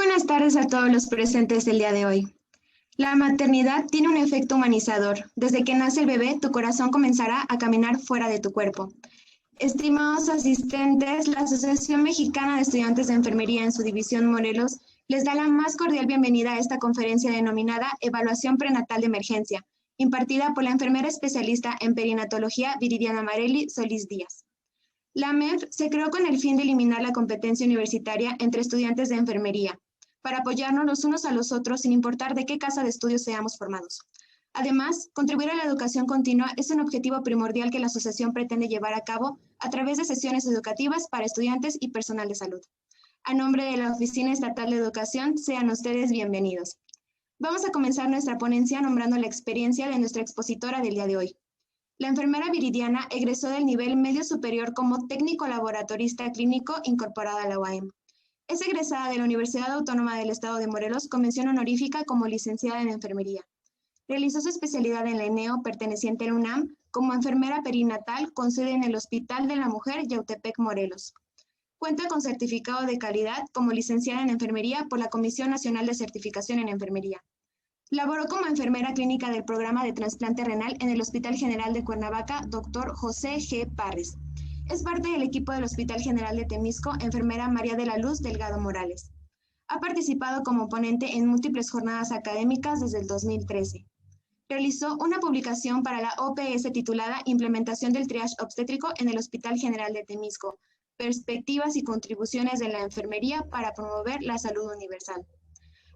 buenas tardes a todos los presentes del día de hoy. La maternidad tiene un efecto humanizador. Desde que nace el bebé, tu corazón comenzará a caminar fuera de tu cuerpo. Estimados asistentes, la Asociación Mexicana de Estudiantes de Enfermería en su división Morelos les da la más cordial bienvenida a esta conferencia denominada Evaluación Prenatal de Emergencia, impartida por la enfermera especialista en perinatología Viridiana Marelli Solís Díaz. La MEF se creó con el fin de eliminar la competencia universitaria entre estudiantes de enfermería, para apoyarnos los unos a los otros sin importar de qué casa de estudios seamos formados. Además, contribuir a la educación continua es un objetivo primordial que la asociación pretende llevar a cabo a través de sesiones educativas para estudiantes y personal de salud. A nombre de la Oficina Estatal de Educación, sean ustedes bienvenidos. Vamos a comenzar nuestra ponencia nombrando la experiencia de nuestra expositora del día de hoy. La enfermera Viridiana egresó del nivel medio superior como técnico laboratorista clínico incorporada a la UAM. Es egresada de la Universidad Autónoma del Estado de Morelos con mención honorífica como licenciada en enfermería. Realizó su especialidad en la ENEO perteneciente a la UNAM como enfermera perinatal con sede en el Hospital de la Mujer Yautepec, Morelos. Cuenta con certificado de calidad como licenciada en enfermería por la Comisión Nacional de Certificación en Enfermería. Laboró como enfermera clínica del programa de trasplante renal en el Hospital General de Cuernavaca, Dr. José G. Parres. Es parte del equipo del Hospital General de Temisco, enfermera María de la Luz Delgado Morales. Ha participado como ponente en múltiples jornadas académicas desde el 2013. Realizó una publicación para la OPS titulada Implementación del triage obstétrico en el Hospital General de Temisco, perspectivas y contribuciones de la enfermería para promover la salud universal.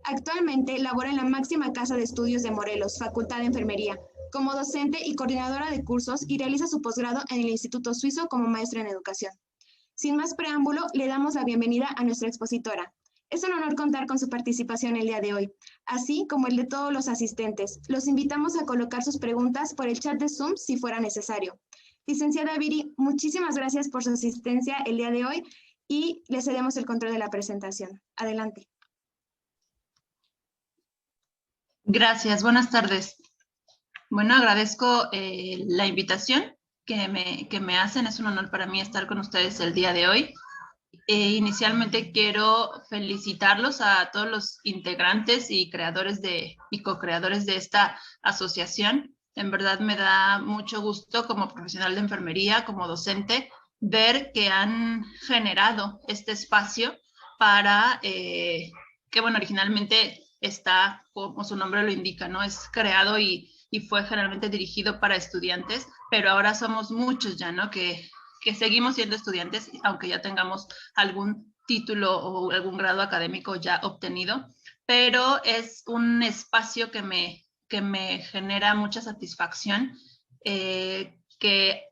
Actualmente labora en la máxima casa de estudios de Morelos, Facultad de Enfermería, como docente y coordinadora de cursos y realiza su posgrado en el Instituto Suizo como maestra en educación. Sin más preámbulo, le damos la bienvenida a nuestra expositora. Es un honor contar con su participación el día de hoy, así como el de todos los asistentes. Los invitamos a colocar sus preguntas por el chat de Zoom si fuera necesario. Licenciada Viri, muchísimas gracias por su asistencia el día de hoy y le cedemos el control de la presentación. Adelante. Gracias, buenas tardes. Bueno, agradezco la invitación que me hacen. Es un honor para mí estar con ustedes el día de hoy. Inicialmente quiero felicitarlos a todos los integrantes y creadores y co-creadores de esta asociación. En verdad me da mucho gusto como profesional de enfermería, como docente, ver que han generado este espacio para que, bueno, originalmente está, como su nombre lo indica, ¿no? Es creado y fue generalmente dirigido para estudiantes, pero ahora somos muchos ya, ¿no? Que seguimos siendo estudiantes, aunque ya tengamos algún título o algún grado académico ya obtenido, pero es un espacio que me genera mucha satisfacción, que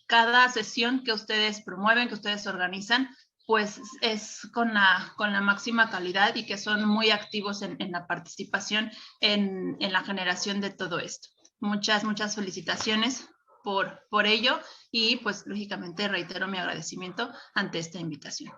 cada sesión que ustedes promueven, que ustedes organizan, pues es con la máxima calidad y que son muy activos en la participación en la generación de todo esto. Muchas felicitaciones por ello y pues lógicamente reitero mi agradecimiento ante esta invitación.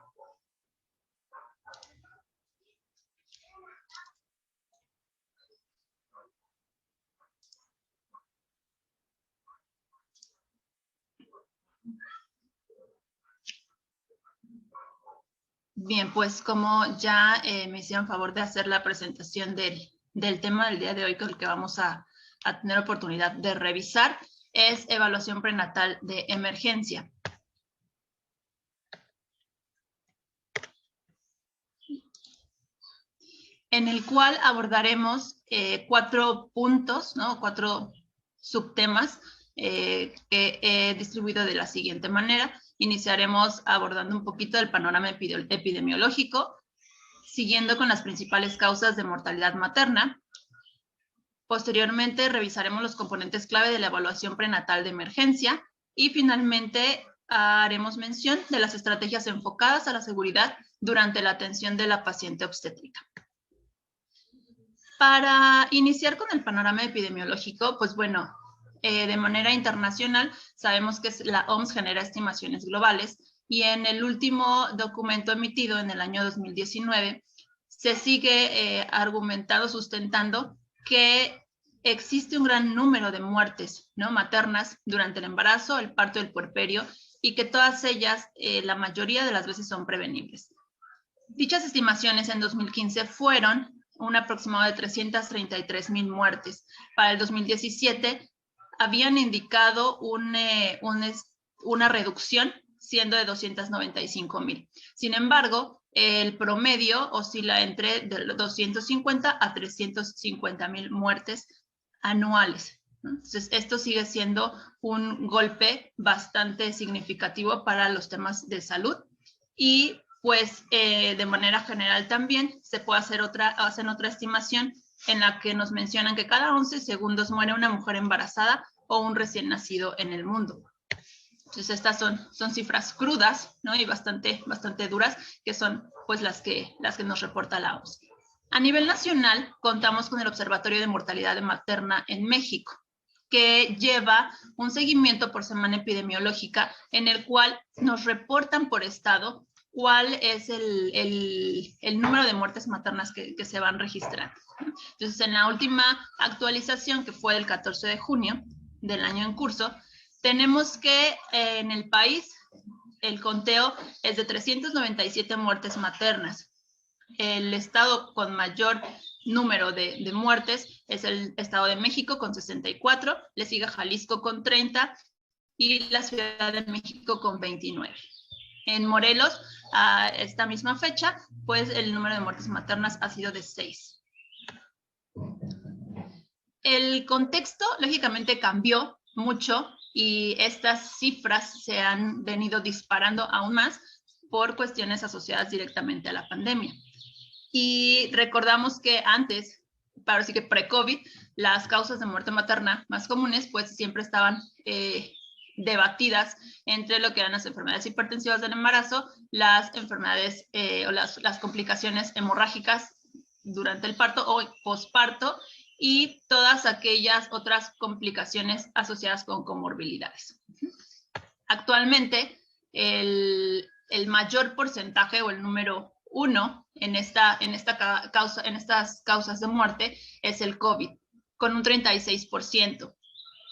Bien, pues como ya me hicieron favor de hacer la presentación del tema del día de hoy con el que vamos a tener oportunidad de revisar, es evaluación prenatal de emergencia. En el cual abordaremos 4 puntos, ¿no? 4 subtemas que he distribuido de la siguiente manera. Iniciaremos abordando un poquito el panorama epidemiológico, siguiendo con las principales causas de mortalidad materna. Posteriormente revisaremos los componentes clave de la evaluación prenatal de emergencia y finalmente haremos mención de las estrategias enfocadas a la seguridad durante la atención de la paciente obstétrica. Para iniciar con el panorama epidemiológico, pues bueno, de manera internacional sabemos que la OMS genera estimaciones globales y en el último documento emitido en el año 2019 se sigue argumentando, sustentando que existe un gran número de muertes, ¿no?, maternas durante el embarazo, el parto y el puerperio, y que todas ellas, la mayoría de las veces son prevenibles. Dichas estimaciones en 2015 fueron un aproximado de 333,000 muertes. Para el 2017 habían indicado una reducción, siendo de 295,000. Sin embargo, el promedio oscila entre 250 a 350,000 muertes anuales. Entonces, esto sigue siendo un golpe bastante significativo para los temas de salud y pues de manera general también se puede hacen otra estimación en la que nos mencionan que cada 11 segundos muere una mujer embarazada o un recién nacido en el mundo. Entonces estas son cifras crudas, ¿no? Y bastante duras, que son pues las que nos reporta la OMS. A nivel nacional contamos con el Observatorio de Mortalidad Materna en México, que lleva un seguimiento por semana epidemiológica en el cual nos reportan por estado cuál es el número de muertes maternas que se van registrando. Entonces, en la última actualización, que fue del 14 de junio del año en curso, tenemos que en el país el conteo es de 397 muertes maternas. El estado con mayor número de muertes es el Estado de México con 64, le sigue Jalisco con 30 y la Ciudad de México con 29. En Morelos, a esta misma fecha, pues el número de muertes maternas ha sido de 6. El contexto, lógicamente, cambió mucho y estas cifras se han venido disparando aún más por cuestiones asociadas directamente a la pandemia. Y recordamos que antes, para sí que pre-COVID, las causas de muerte materna más comunes, pues siempre estaban debatidas entre lo que eran las enfermedades hipertensivas del embarazo, las enfermedades o las complicaciones hemorrágicas durante el parto o posparto y todas aquellas otras complicaciones asociadas con comorbilidades. Actualmente, el mayor porcentaje o el número 1 en estas causas de muerte es el COVID, con un 36%,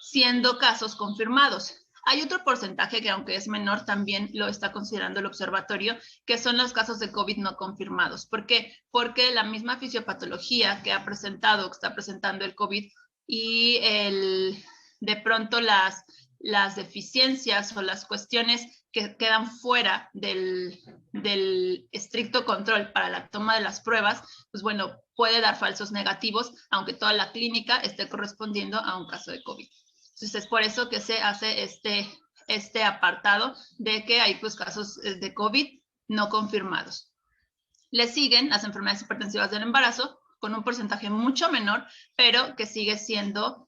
siendo casos confirmados. Hay otro porcentaje que, aunque es menor, también lo está considerando el observatorio, que son los casos de COVID no confirmados. ¿Por qué? Porque la misma fisiopatología que está presentando el COVID y de pronto las deficiencias o las cuestiones que quedan fuera del estricto control para la toma de las pruebas, pues bueno, puede dar falsos negativos, aunque toda la clínica esté correspondiendo a un caso de COVID. Entonces es por eso que se hace este apartado de que hay pues casos de COVID no confirmados. Le siguen las enfermedades hipertensivas del embarazo con un porcentaje mucho menor, pero que sigue siendo,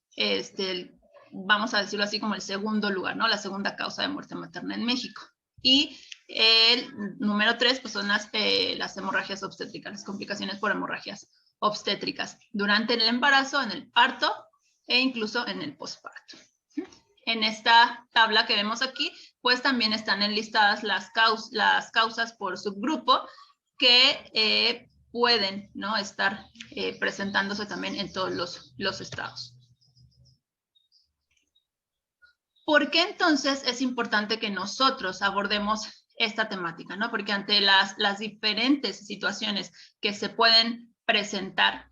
vamos a decirlo así, como el segundo lugar, ¿no? La segunda causa de muerte materna en México. Y el número 3 pues son las hemorragias obstétricas, las complicaciones por hemorragias obstétricas durante el embarazo, en el parto e incluso en el posparto. En esta tabla que vemos aquí, pues también están enlistadas las causas por subgrupo que pueden, ¿no?, estar presentándose también en todos los estados. ¿Por qué entonces es importante que nosotros abordemos esta temática, ¿no? Porque ante las diferentes situaciones que se pueden presentar,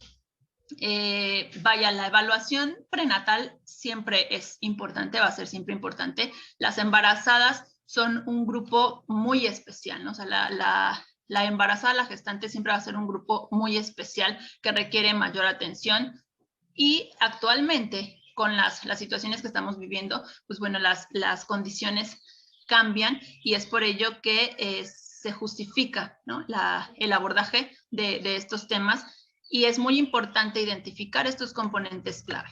la evaluación prenatal siempre es importante, va a ser siempre importante. Las embarazadas son un grupo muy especial, ¿no? O sea, la embarazada, la gestante siempre va a ser un grupo muy especial que requiere mayor atención y actualmente con las situaciones que estamos viviendo, pues bueno, las condiciones cambian y es por ello que se justifica, ¿no?, el abordaje de estos temas. Y es muy importante identificar estos componentes clave.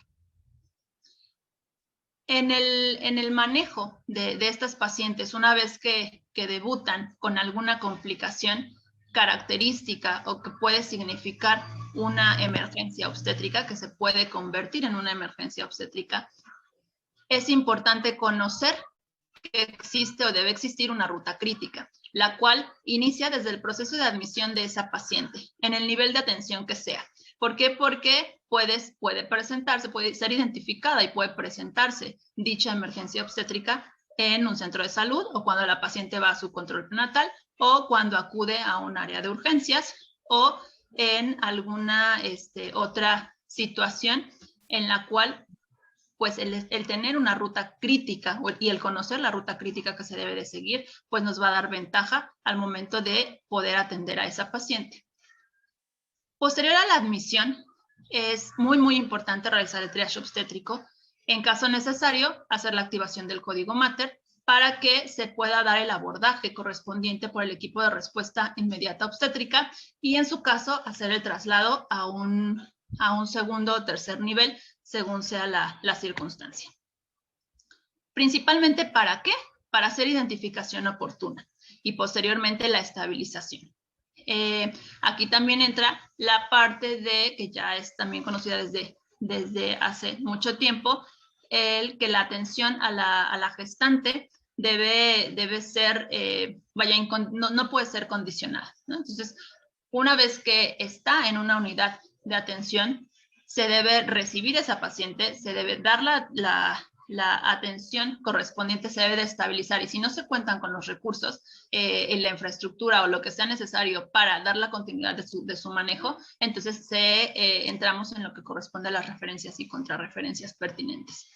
En el manejo de estas pacientes, una vez que debutan con alguna complicación característica o que puede significar una emergencia obstétrica, que se puede convertir en una emergencia obstétrica, es importante conocer que existe o debe existir una ruta crítica, la cual inicia desde el proceso de admisión de esa paciente, en el nivel de atención que sea. ¿Por qué? Porque puede ser identificada y puede presentarse dicha emergencia obstétrica en un centro de salud o cuando la paciente va a su control prenatal o cuando acude a un área de urgencias o en alguna otra situación en la cual pues el tener una ruta crítica y el conocer la ruta crítica que se debe de seguir, pues nos va a dar ventaja al momento de poder atender a esa paciente. Posterior a la admisión, es muy, muy importante realizar el triage obstétrico. En caso necesario, hacer la activación del código Mater para que se pueda dar el abordaje correspondiente por el equipo de respuesta inmediata obstétrica y, en su caso, hacer el traslado a un segundo o tercer nivel, según sea la circunstancia. Principalmente, ¿para qué? Para hacer identificación oportuna y posteriormente la estabilización. Aquí también entra la parte de, que ya es también conocida desde hace mucho tiempo, que la atención a la gestante debe ser, no puede ser condicionada, ¿no? Entonces, una vez que está en una unidad de atención, se debe recibir esa paciente, se debe dar la atención correspondiente, se debe de estabilizar, y si no se cuentan con los recursos en la infraestructura o lo que sea necesario para dar la continuidad de su manejo, entonces entramos en lo que corresponde a las referencias y contrarreferencias pertinentes.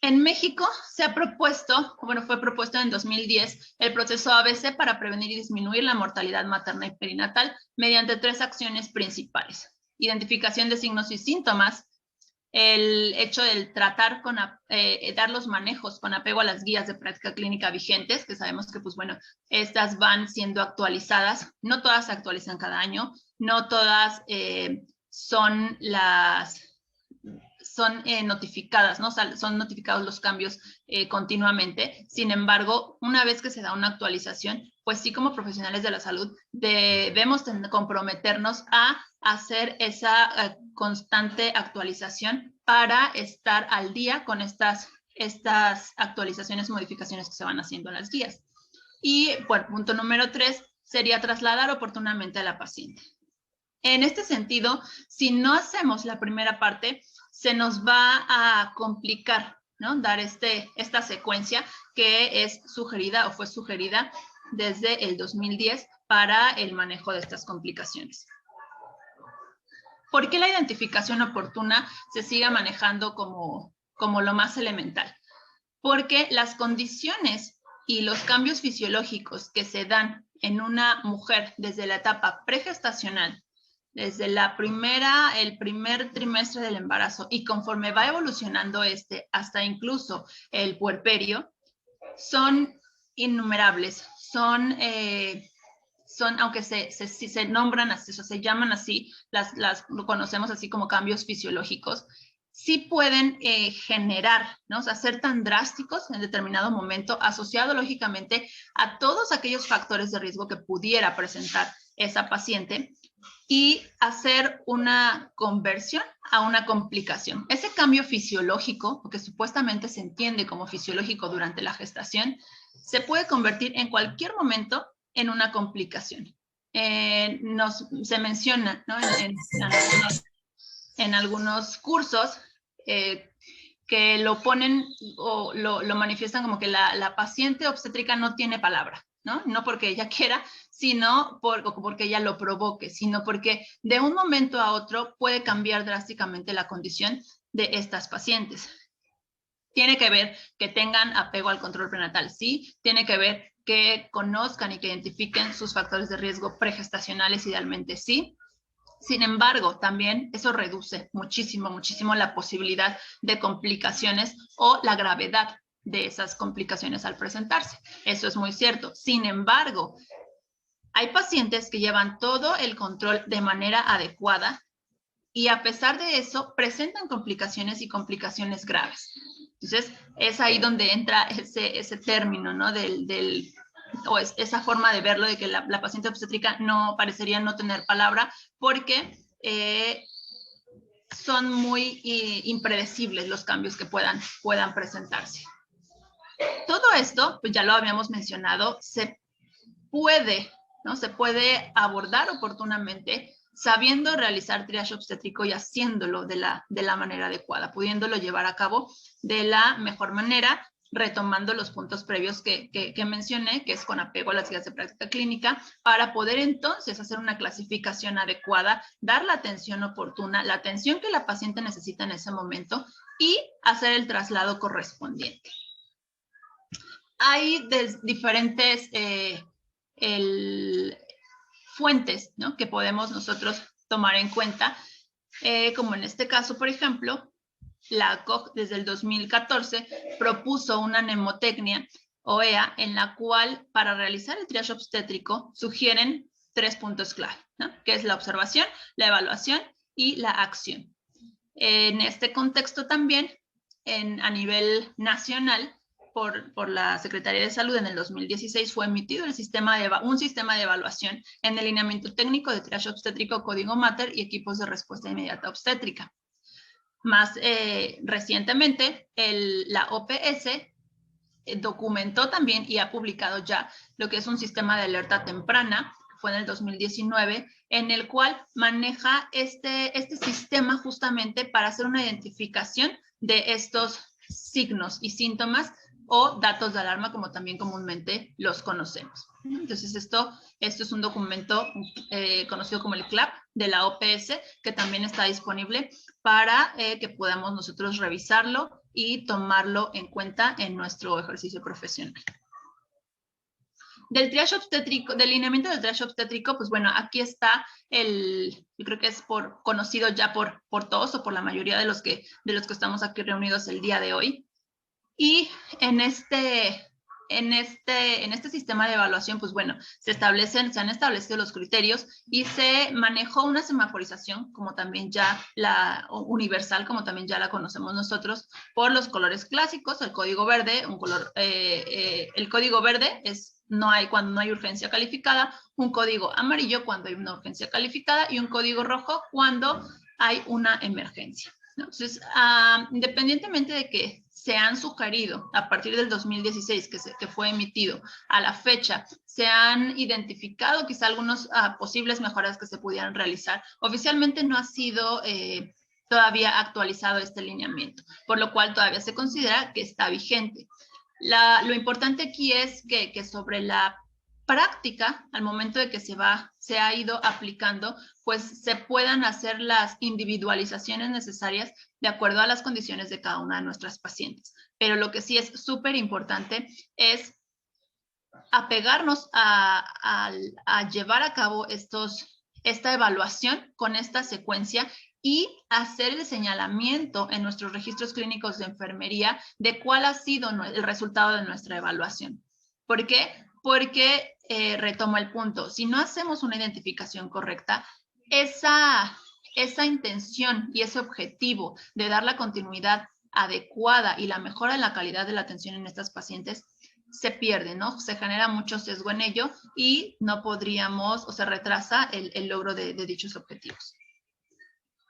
En México se ha propuesto, fue propuesto en 2010 el proceso ABC para prevenir y disminuir la mortalidad materna y perinatal mediante 3 acciones principales: identificación de signos y síntomas, el hecho de tratar dar los manejos con apego a las guías de práctica clínica vigentes, que sabemos que, estas van siendo actualizadas, no todas se actualizan cada año, no todas son notificadas, ¿no? Son notificados los cambios continuamente. Sin embargo, una vez que se da una actualización, pues sí, como profesionales de la salud debemos comprometernos a hacer esa constante actualización para estar al día con estas actualizaciones, modificaciones que se van haciendo en las guías. Y punto número 3 sería trasladar oportunamente a la paciente. En este sentido, si no hacemos la primera parte, se nos va a complicar, ¿no? Dar esta secuencia que es sugerida o fue sugerida desde el 2010 para el manejo de estas complicaciones. ¿Por qué la identificación oportuna se sigue manejando como lo más elemental? Porque las condiciones y los cambios fisiológicos que se dan en una mujer desde la etapa pregestacional, desde el primer trimestre del embarazo, y conforme va evolucionando hasta incluso el puerperio, son innumerables, son aunque se nombran así, o se llaman así, lo conocemos así como cambios fisiológicos, sí pueden generar, ¿no? O sea, ser tan drásticos en determinado momento, asociado lógicamente a todos aquellos factores de riesgo que pudiera presentar esa paciente, y hacer una conversión a una complicación. Ese cambio fisiológico, o que supuestamente se entiende como fisiológico durante la gestación, se puede convertir en cualquier momento en una complicación. Se menciona, ¿no? en algunos cursos que lo ponen o lo manifiestan como que la paciente obstétrica no tiene palabra, ¿no? No porque ella quiera, sino porque ella lo provoque, sino porque de un momento a otro puede cambiar drásticamente la condición de estas pacientes. Tiene que ver que tengan apego al control prenatal, sí. Tiene que ver que conozcan y que identifiquen sus factores de riesgo pregestacionales, idealmente, sí. Sin embargo, también eso reduce muchísimo, muchísimo la posibilidad de complicaciones o la gravedad de esas complicaciones al presentarse. Eso es muy cierto. Sin embargo, hay pacientes que llevan todo el control de manera adecuada y, a pesar de eso, presentan complicaciones y complicaciones graves. Entonces, es ahí donde entra ese término, ¿no? O esa forma de verlo, de que la paciente obstétrica parecería no tener palabra, porque son muy impredecibles los cambios que puedan presentarse. Todo esto, pues ya lo habíamos mencionado, se puede abordar oportunamente, sabiendo realizar triage obstétrico y haciéndolo de la manera adecuada, pudiéndolo llevar a cabo de la mejor manera, retomando los puntos previos que mencioné, que es con apego a las guías de práctica clínica, para poder entonces hacer una clasificación adecuada, dar la atención oportuna, la atención que la paciente necesita en ese momento y hacer el traslado correspondiente. Hay diferentes fuentes, ¿no?, que podemos nosotros tomar en cuenta, como en este caso, por ejemplo, la ACOG desde el 2014 propuso una mnemotecnia OEA en la cual para realizar el triage obstétrico sugieren 3 puntos clave, ¿no?, que es la observación, la evaluación y la acción. En este contexto también, a nivel nacional, por la Secretaría de Salud en el 2016 fue emitido un sistema de evaluación en el lineamiento técnico de triage obstétrico, código Mater y equipos de respuesta inmediata obstétrica. Más recientemente, la OPS documentó también y ha publicado ya lo que es un sistema de alerta temprana, fue en el 2019, en el cual maneja este sistema justamente para hacer una identificación de estos signos y síntomas o datos de alarma, como también comúnmente los conocemos. Entonces, esto es un documento conocido como el CLAP de la OPS, que también está disponible para que podamos nosotros revisarlo y tomarlo en cuenta en nuestro ejercicio profesional. Del triage obstétrico, del lineamiento del triage obstétrico, pues bueno, aquí está yo creo que es conocido ya por todos o por la mayoría de los que estamos aquí reunidos el día de hoy. Y en este sistema de evaluación, pues bueno, se han establecido los criterios y se manejó una semaforización, como también ya universal, como también ya la conocemos nosotros, por los colores clásicos, el código verde, el código verde es cuando no hay urgencia calificada, un código amarillo cuando hay una urgencia calificada y un código rojo cuando hay una emergencia. Entonces, independientemente de que se han sugerido a partir del 2016, que fue emitido a la fecha, se han identificado quizá algunos posibles mejoras que se pudieran realizar. Oficialmente no ha sido todavía actualizado este lineamiento, por lo cual todavía se considera que está vigente. Lo importante aquí es que sobre la práctica, al momento de que se ha ido aplicando, pues se puedan hacer las individualizaciones necesarias de acuerdo a las condiciones de cada una de nuestras pacientes. Pero lo que sí es súper importante es apegarnos a llevar a cabo esta evaluación con esta secuencia y hacer el señalamiento en nuestros registros clínicos de enfermería de cuál ha sido el resultado de nuestra evaluación. ¿Por qué? Porque, retomo el punto, si no hacemos una identificación correcta, esa intención y ese objetivo de dar la continuidad adecuada y la mejora en la calidad de la atención en estas pacientes se pierde, ¿no? Se genera mucho sesgo en ello y no podríamos, o se retrasa el logro de dichos objetivos.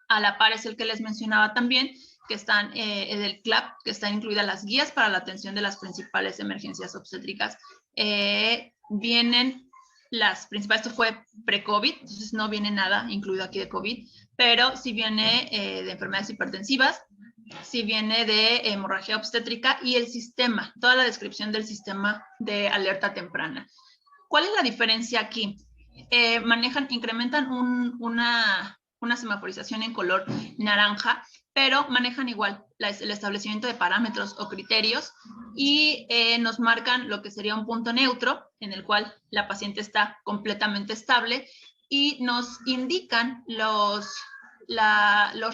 A la par es el que les mencionaba también, que están en el CLAP, que están incluidas las guías para la atención de las principales emergencias obstétricas. Vienen las principales, esto fue pre-COVID, entonces no viene nada incluido aquí de COVID, pero sí viene de enfermedades hipertensivas, sí viene de hemorragia obstétrica y el sistema, toda la descripción del sistema de alerta temprana. ¿Cuál es la diferencia aquí? Incrementan una semaforización en color naranja, pero manejan igual el establecimiento de parámetros o criterios y nos marcan lo que sería un punto neutro en el cual la paciente está completamente estable y nos indican los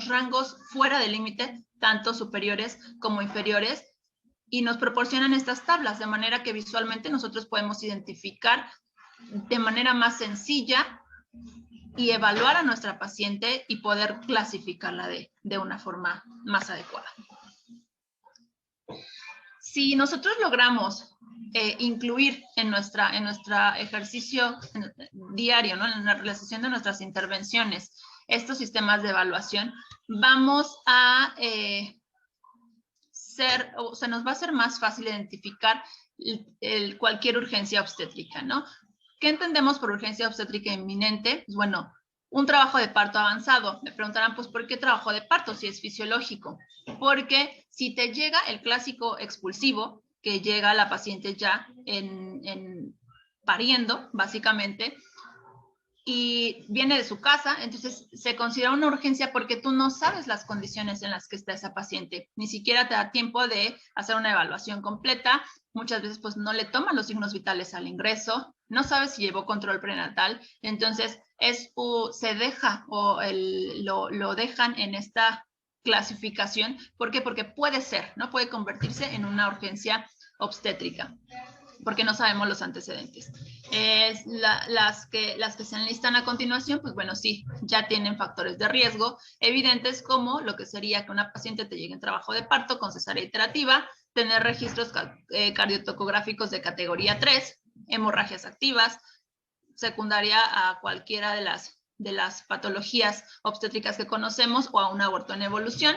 rangos fuera del límite, tanto superiores como inferiores, y nos proporcionan estas tablas de manera que visualmente nosotros podemos identificar de manera más sencilla y evaluar a nuestra paciente y poder clasificarla de una forma más adecuada. Si nosotros logramos incluir en nuestro ejercicio diario, ¿no?, en la realización de nuestras intervenciones, estos sistemas de evaluación, vamos a se nos va a ser más fácil identificar cualquier urgencia obstétrica, ¿no? ¿Qué entendemos por urgencia obstétrica inminente? Pues bueno, un trabajo de parto avanzado. Me preguntarán, pues, ¿por qué trabajo de parto si es fisiológico? Porque si te llega el clásico expulsivo, que llega la paciente ya en pariendo, básicamente, y viene de su casa, entonces se considera una urgencia porque tú no sabes las condiciones en las que está esa paciente, ni siquiera te da tiempo de hacer una evaluación completa, muchas veces pues no le toman los signos vitales al ingreso, no sabes si llevó control prenatal, entonces se deja o lo dejan en esta clasificación. ¿Por qué? Porque puede ser, ¿no? Puede convertirse en una urgencia obstétrica, porque no sabemos los antecedentes. Las que se enlistan a continuación, pues bueno, sí, ya tienen factores de riesgo evidentes, como lo que sería que una paciente te llegue en trabajo de parto con cesárea iterativa, tener registros cardiotocográficos de categoría 3, hemorragias activas, secundaria a cualquiera de las patologías obstétricas que conocemos o a un aborto en evolución,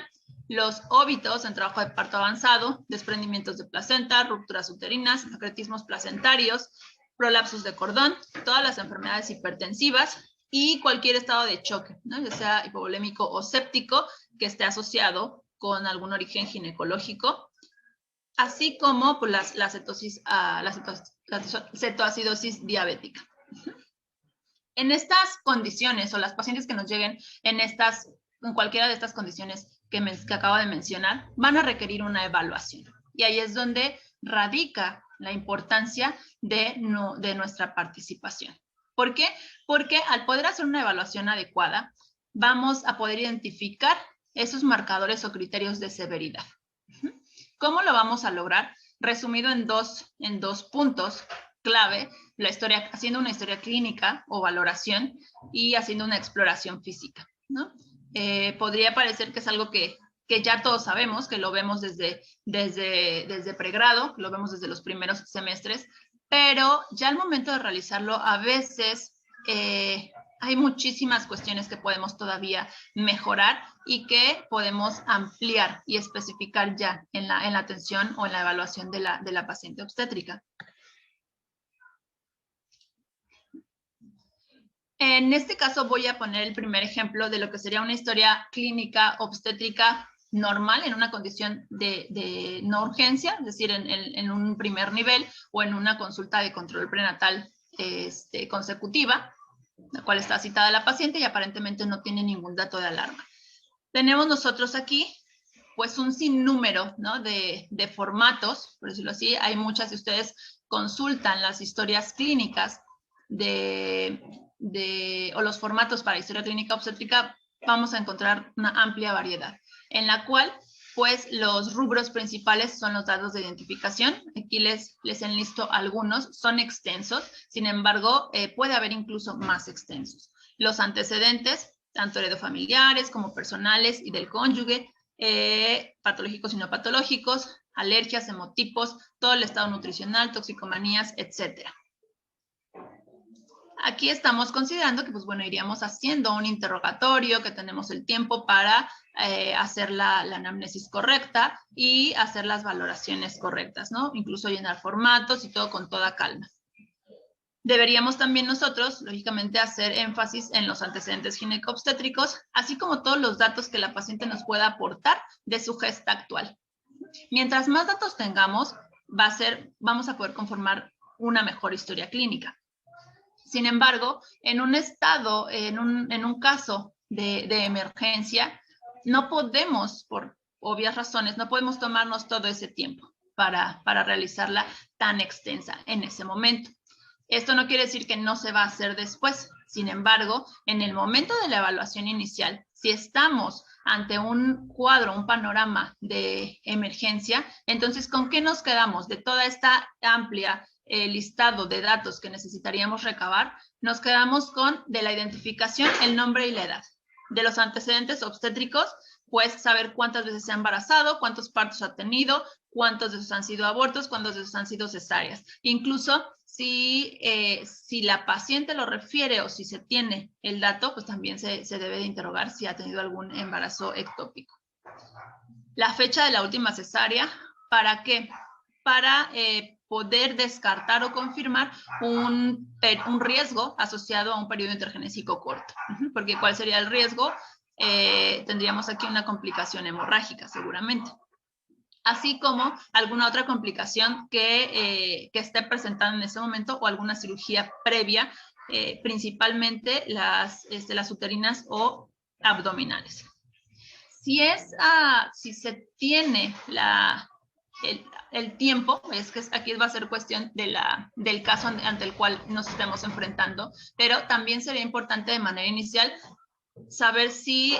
los óbitos en trabajo de parto avanzado, desprendimientos de placenta, rupturas uterinas, acretismos placentarios, prolapsos de cordón, todas las enfermedades hipertensivas y cualquier estado de choque, ¿no? Ya sea hipovolémico o séptico, que esté asociado con algún origen ginecológico, así como pues, la cetoacidosis diabética. En estas condiciones, o las pacientes que nos lleguen en cualquiera de estas condiciones que acabo de mencionar, van a requerir una evaluación. Y ahí es donde radica la importancia de nuestra participación. ¿Por qué? Porque al poder hacer una evaluación adecuada, vamos a poder identificar esos marcadores o criterios de severidad. ¿Cómo lo vamos a lograr? Resumido en dos puntos clave, haciendo una historia clínica o valoración y haciendo una exploración física, ¿no? Podría parecer que es algo que ya todos sabemos, que lo vemos desde pregrado, lo vemos desde los primeros semestres, pero ya al momento de realizarlo, a veces hay muchísimas cuestiones que podemos todavía mejorar y que podemos ampliar y especificar ya en la atención o en la evaluación de la paciente obstétrica. En este caso voy a poner el primer ejemplo de lo que sería una historia clínica obstétrica normal en una condición de no urgencia, es decir, en un primer nivel o en una consulta de control prenatal consecutiva, la cual está citada la paciente y aparentemente no tiene ningún dato de alarma. Tenemos nosotros aquí pues un sinnúmero, ¿no? de formatos, por decirlo así. Hay muchas, si ustedes consultan las historias clínicas o los formatos para historia clínica obstétrica, vamos a encontrar una amplia variedad, en la cual pues los rubros principales son los datos de identificación. Aquí les enlisto algunos, son extensos, sin embargo, puede haber incluso más extensos. Los antecedentes, tanto heredofamiliares como personales y del cónyuge, patológicos y no patológicos, alergias, hemotipos, todo el estado nutricional, toxicomanías, etcétera. Aquí estamos considerando que, pues bueno, iríamos haciendo un interrogatorio, que tenemos el tiempo para hacer la anamnesis correcta y hacer las valoraciones correctas, ¿no? Incluso llenar formatos y todo con toda calma. Deberíamos también nosotros, lógicamente, hacer énfasis en los antecedentes gineco-obstétricos, así como todos los datos que la paciente nos pueda aportar de su gesta actual. Mientras más datos tengamos, vamos a poder conformar una mejor historia clínica. Sin embargo, en un estado, en un caso de emergencia, no podemos, por obvias razones, no podemos tomarnos todo ese tiempo para realizarla tan extensa en ese momento. Esto no quiere decir que no se va a hacer después. Sin embargo, en el momento de la evaluación inicial, si estamos ante un cuadro, un panorama de emergencia, entonces, ¿con qué nos quedamos? De toda esta amplia listado de datos que necesitaríamos recabar, nos quedamos con de la identificación, el nombre y la edad. De los antecedentes obstétricos, pues saber cuántas veces se ha embarazado, cuántos partos ha tenido, cuántos de esos han sido abortos, cuántos de esos han sido cesáreas. Incluso si la paciente lo refiere o si se tiene el dato, pues también se debe de interrogar si ha tenido algún embarazo ectópico. La fecha de la última cesárea, ¿para qué? Para poder descartar o confirmar un riesgo asociado a un periodo intergenésico corto. Porque ¿cuál sería el riesgo? Tendríamos aquí una complicación hemorrágica, seguramente. así como alguna otra complicación que esté presentando en ese momento o alguna cirugía previa, principalmente las uterinas o abdominales. Si se tiene el tiempo, es que aquí va a ser cuestión del caso ante el cual nos estemos enfrentando, pero también sería importante de manera inicial saber si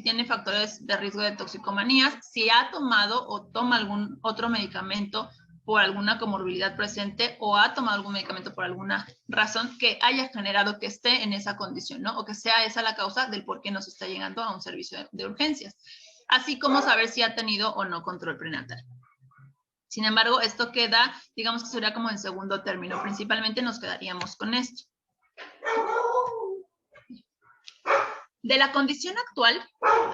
tiene factores de riesgo de toxicomanías, si ha tomado o toma algún otro medicamento por alguna comorbilidad presente o ha tomado algún medicamento por alguna razón que haya generado que esté en esa condición, ¿no? O que sea esa la causa del por qué nos está llegando a un servicio de urgencias. Así como saber si ha tenido o no control prenatal. Sin embargo, esto queda, digamos que sería como en segundo término. Principalmente nos quedaríamos con esto. De la condición actual,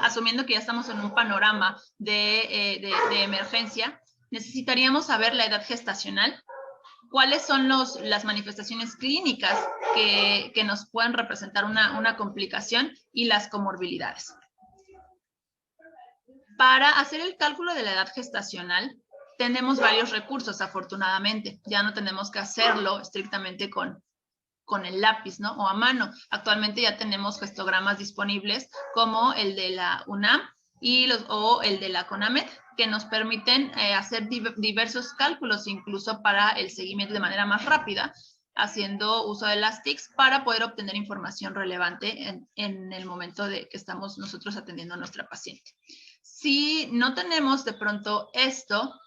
asumiendo que ya estamos en un panorama de emergencia, necesitaríamos saber la edad gestacional, cuáles son las manifestaciones clínicas que nos pueden representar una complicación y las comorbilidades. Para hacer el cálculo de la edad gestacional, tenemos varios recursos, afortunadamente. Ya no tenemos que hacerlo estrictamente con el lápiz, ¿no? O a mano. Actualmente ya tenemos gestogramas disponibles como el de la UNAM o el de la CONAMED, que nos permiten hacer diversos cálculos, incluso para el seguimiento de manera más rápida, haciendo uso de las TICs para poder obtener información relevante en el momento de que estamos nosotros atendiendo a nuestra paciente. Si no tenemos de pronto esto,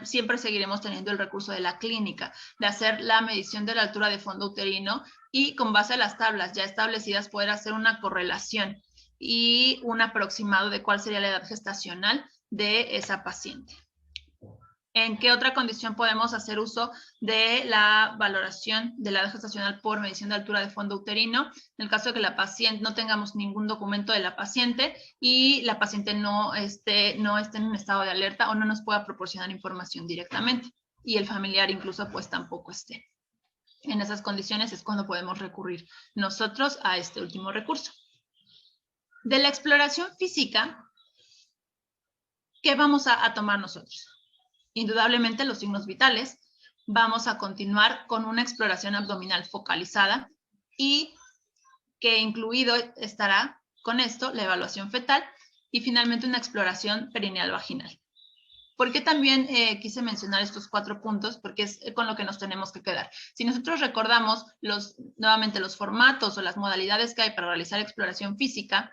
siempre seguiremos teniendo el recurso de la clínica, de hacer la medición de la altura de fondo uterino y con base a las tablas ya establecidas poder hacer una correlación y un aproximado de cuál sería la edad gestacional de esa paciente. ¿En qué otra condición podemos hacer uso de la valoración de la edad gestacional por medición de altura de fondo uterino? En el caso de que la paciente no tengamos ningún documento de la paciente y la paciente no esté en un estado de alerta o no nos pueda proporcionar información directamente y el familiar incluso pues tampoco esté. En esas condiciones es cuando podemos recurrir nosotros a este último recurso. De la exploración física, ¿qué vamos a tomar nosotros? Indudablemente los signos vitales. Vamos a continuar con una exploración abdominal focalizada y que incluido estará con esto la evaluación fetal y finalmente una exploración perineal vaginal. ¿Por qué también quise mencionar estos 4 puntos? Porque es con lo que nos tenemos que quedar. Si nosotros recordamos nuevamente los formatos o las modalidades que hay para realizar exploración física,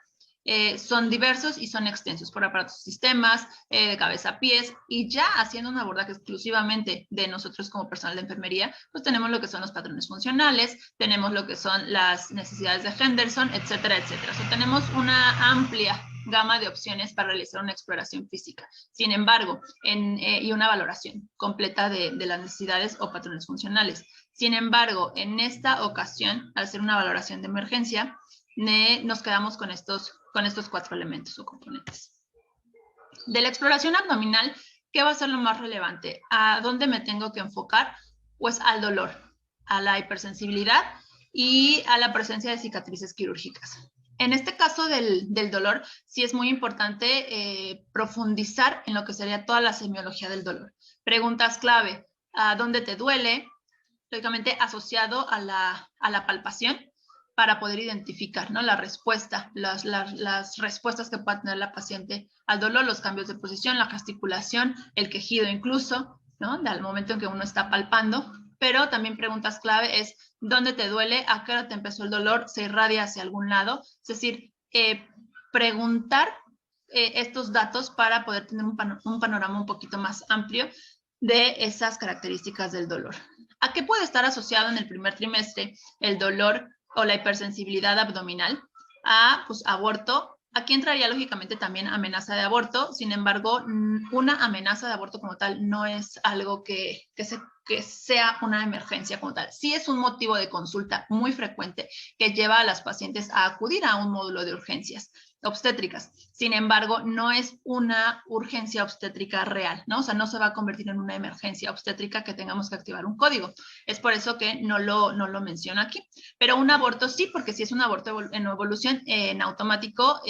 son diversos y son extensos por aparatos sistemas, de cabeza a pies, y ya haciendo un abordaje exclusivamente de nosotros como personal de enfermería, pues tenemos lo que son los patrones funcionales, tenemos lo que son las necesidades de Henderson, etcétera, etcétera. O sea, tenemos una amplia gama de opciones para realizar una exploración física. Sin embargo, y una valoración completa de las necesidades o patrones funcionales. Sin embargo, en esta ocasión, al hacer una valoración de emergencia, nos quedamos con estos 4 elementos o componentes. De la exploración abdominal, ¿qué va a ser lo más relevante? ¿A dónde me tengo que enfocar? Pues al dolor, a la hipersensibilidad y a la presencia de cicatrices quirúrgicas. En este caso del dolor, sí es muy importante profundizar en lo que sería toda la semiología del dolor. Preguntas clave: ¿a dónde te duele? Lógicamente asociado a la palpación, para poder identificar, ¿no?, la respuesta, las respuestas que pueda tener la paciente al dolor, los cambios de posición, la gesticulación, el quejido incluso, ¿no?, al momento en que uno está palpando. Pero también preguntas clave es: ¿dónde te duele? ¿A qué hora te empezó el dolor? ¿Se irradia hacia algún lado? Es decir, preguntar estos datos para poder tener un panorama un poquito más amplio de esas características del dolor. ¿A qué puede estar asociado en el primer trimestre el dolor o la hipersensibilidad abdominal? Pues aborto. Aquí entraría lógicamente también amenaza de aborto. Sin embargo, una amenaza de aborto como tal no es algo que sea una emergencia como tal. Sí es un motivo de consulta muy frecuente que lleva a las pacientes a acudir a un módulo de urgencias. obstétricas. Sin embargo, no es una urgencia obstétrica real, ¿no? O sea, no se va a convertir en una emergencia obstétrica que tengamos que activar un código. Es por eso que no lo menciono aquí. Pero un aborto sí, porque si es un aborto en evolución, en automático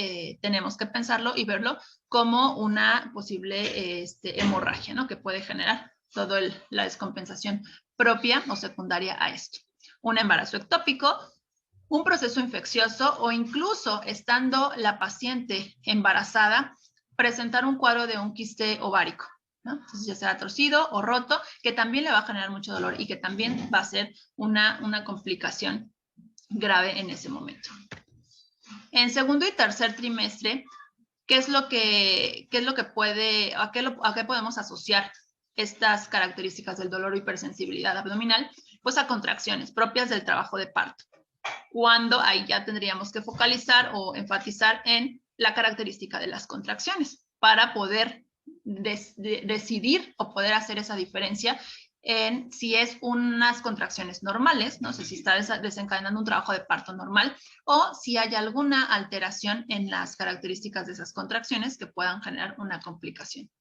tenemos que pensarlo y verlo como una posible hemorragia, ¿no? Que puede generar toda la descompensación propia o secundaria a esto. Un embarazo ectópico, un proceso infeccioso o incluso estando la paciente embarazada, presentar un cuadro de un quiste ovárico, ¿no? Entonces ya sea torcido o roto, que también le va a generar mucho dolor y que también va a ser una complicación grave en ese momento. En segundo y tercer trimestre, ¿qué es lo que puede, a qué podemos asociar estas características del dolor o hipersensibilidad abdominal? Pues a contracciones propias del trabajo de parto, cuando ahí ya tendríamos que focalizar o enfatizar en la característica de las contracciones para poder decidir o poder hacer esa diferencia en si es unas contracciones normales, no sé si está desencadenando un trabajo de parto normal o si hay alguna alteración en las características de esas contracciones que puedan generar una complicación.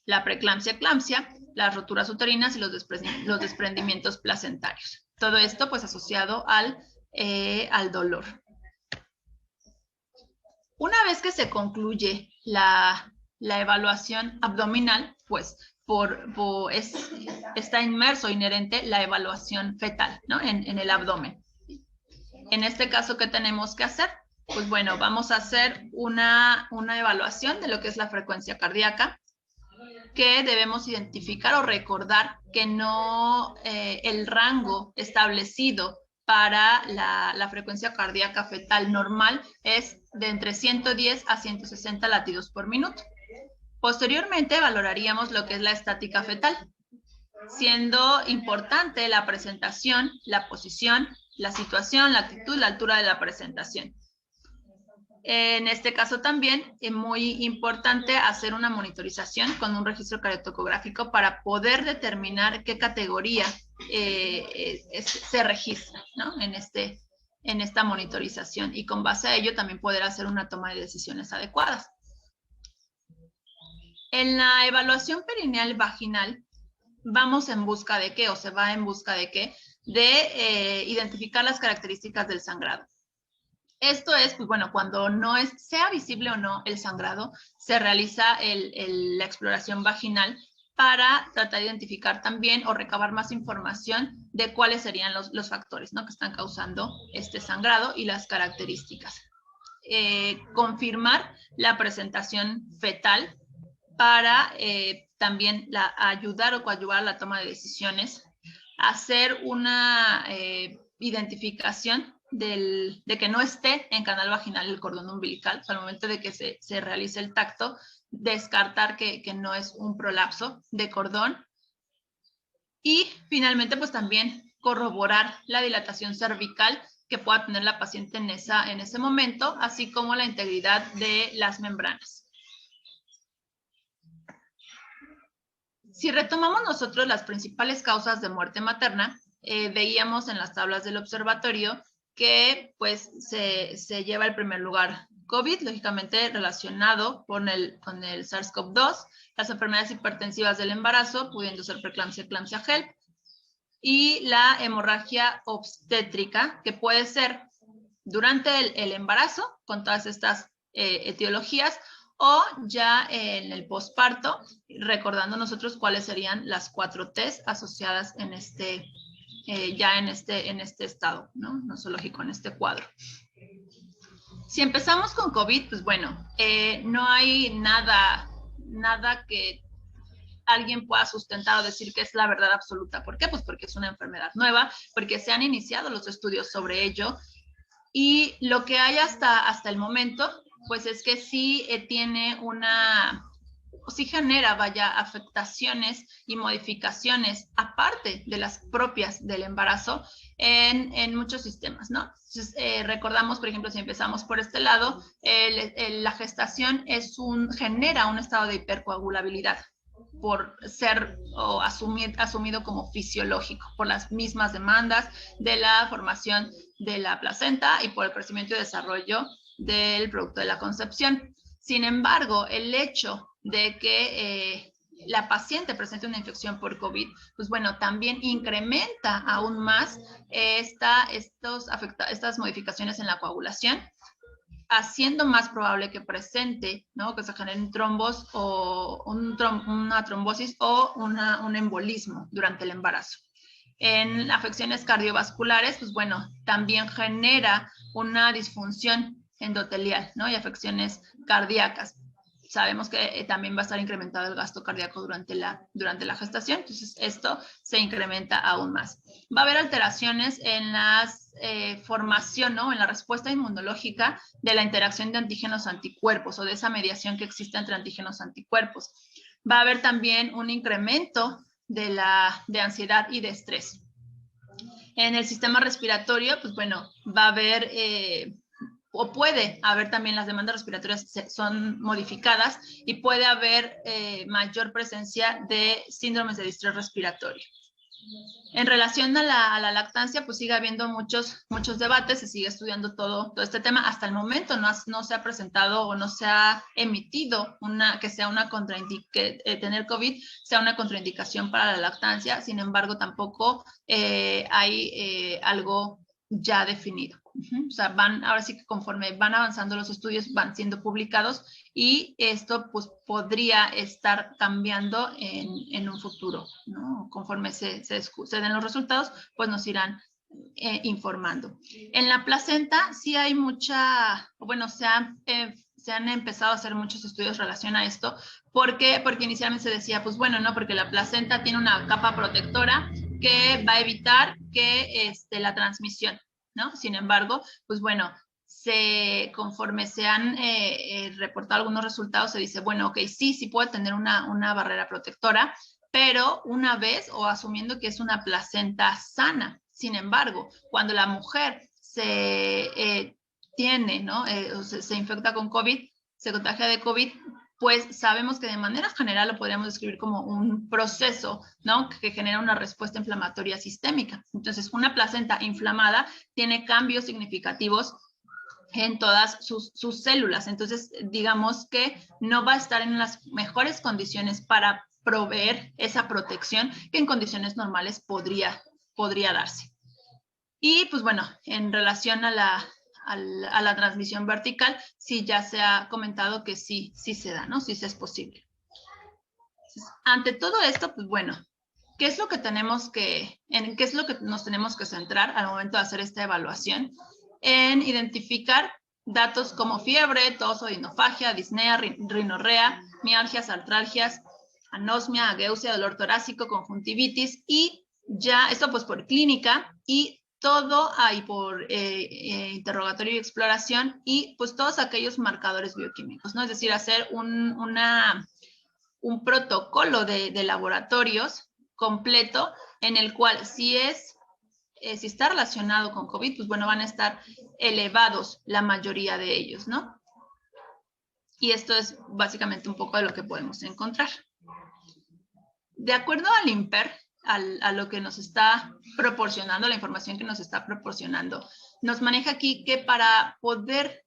La preeclampsia, eclampsia, las roturas uterinas y los desprendimientos placentarios. Todo esto pues asociado al dolor. Una vez que se concluye la evaluación abdominal, pues está inherente la evaluación fetal, ¿no? en el abdomen. En este caso, ¿qué tenemos que hacer? Pues bueno, vamos a hacer una evaluación de lo que es la frecuencia cardíaca, que debemos identificar o recordar que no el rango establecido para la frecuencia cardíaca fetal normal es de entre 110 a 160 latidos por minuto. Posteriormente valoraríamos lo que es la estática fetal, siendo importante la presentación, la posición, la situación, la actitud, la altura de la presentación. En este caso también es muy importante hacer una monitorización con un registro cardiotocográfico para poder determinar qué categoría se registra, ¿no? en esta monitorización, y con base a ello también poder hacer una toma de decisiones adecuadas. En la evaluación perineal vaginal vamos en busca de qué, o se va en busca de qué, de identificar las características del sangrado. Esto es, pues bueno, cuando no sea visible o no el sangrado, se realiza la exploración vaginal para tratar de identificar también o recabar más información de cuáles serían los factores, ¿no? que están causando este sangrado y las características. Confirmar la presentación fetal para también ayudar o coadyuvar a la toma de decisiones, hacer una identificación de que no esté en canal vaginal el cordón umbilical, al momento de que se realice el tacto, descartar que no es un prolapso de cordón, y finalmente pues también corroborar la dilatación cervical que pueda tener la paciente en ese momento, así como la integridad de las membranas. Si retomamos nosotros las principales causas de muerte materna, veíamos en las tablas del observatorio que pues se lleva el primer lugar COVID, lógicamente relacionado con el SARS-CoV-2, las enfermedades hipertensivas del embarazo, pudiendo ser preeclampsia, eclampsia, HELP, y la hemorragia obstétrica, que puede ser durante el embarazo, con todas estas etiologías, o ya en el posparto, recordando nosotros cuáles serían las 4 T's asociadas en este estado, ¿no? Nosológico, en este cuadro. Si empezamos con COVID, pues bueno, no hay nada que alguien pueda sustentar o decir que es la verdad absoluta. ¿Por qué? Pues porque es una enfermedad nueva, porque se han iniciado los estudios sobre ello, y lo que hay hasta el momento, pues es que sí sí genera, afectaciones y modificaciones aparte de las propias del embarazo en muchos sistemas, ¿no? Entonces, recordamos, por ejemplo, si empezamos por este lado, la gestación genera un estado de hipercoagulabilidad por ser asumido como fisiológico, por las mismas demandas de la formación de la placenta y por el crecimiento y desarrollo del producto de la concepción. Sin embargo, el hecho de que la paciente presente una infección por COVID, pues bueno, también incrementa aún más estas modificaciones en la coagulación, haciendo más probable que presente, ¿no? Que se generen trombos o una trombosis o un embolismo durante el embarazo. En afecciones cardiovasculares, pues bueno, también genera una disfunción endotelial, ¿no? Y afecciones cardíacas. Sabemos que también va a estar incrementado el gasto cardíaco durante la gestación, entonces esto se incrementa aún más. Va a haber alteraciones en la formación, ¿no? En la respuesta inmunológica de la interacción de antígenos-anticuerpos o de esa mediación que existe entre antígenos-anticuerpos. Va a haber también un incremento de ansiedad y de estrés. En el sistema respiratorio, pues bueno, va a haber o puede haber también las demandas respiratorias son modificadas y puede haber mayor presencia de síndromes de distrés respiratorio. En relación a la lactancia, pues sigue habiendo muchos debates, se sigue estudiando todo este tema. Hasta el momento no se ha presentado o no se ha emitido que sea tener COVID sea una contraindicación para la lactancia. Sin embargo, tampoco hay algo ya definido. O sea, ahora sí que conforme van avanzando los estudios, van siendo publicados y esto pues podría estar cambiando en un futuro, ¿no? Conforme se den los resultados, pues nos irán informando. En la placenta sí hay se han empezado a hacer muchos estudios en relación a esto. ¿Por qué? Porque inicialmente se decía, pues bueno, no, porque la placenta tiene una capa protectora que va a evitar que la transmisión, ¿no? Sin embargo, pues bueno, conforme se han reportado algunos resultados, se dice, bueno, ok, sí puede tener una barrera protectora, pero una vez o asumiendo que es una placenta sana. Sin embargo, cuando la mujer se infecta con COVID, se contagia de COVID, pues sabemos que de manera general lo podríamos describir como un proceso, ¿no? Que genera una respuesta inflamatoria sistémica. Entonces, una placenta inflamada tiene cambios significativos en todas sus células. Entonces, digamos que no va a estar en las mejores condiciones para proveer esa protección que en condiciones normales podría darse. Y pues bueno, en relación a la transmisión vertical, sí ya se ha comentado que sí se da, ¿no? Sí es posible. Entonces, ante todo esto, pues bueno, ¿en qué es lo que nos tenemos que centrar al momento de hacer esta evaluación? En identificar datos como fiebre, tos, odinofagia, disnea, rinorrea, mialgias, artralgias, anosmia, ageusia, dolor torácico, conjuntivitis y ya, esto pues por clínica y todo ahí por interrogatorio y exploración y pues todos aquellos marcadores bioquímicos, ¿no? Es decir, hacer un protocolo de laboratorios completo en el cual si está relacionado con COVID, pues bueno, van a estar elevados la mayoría de ellos, ¿no? Y esto es básicamente un poco de lo que podemos encontrar. De acuerdo al INPER, a lo que nos está proporcionando, la información que nos está proporcionando, nos maneja aquí que para poder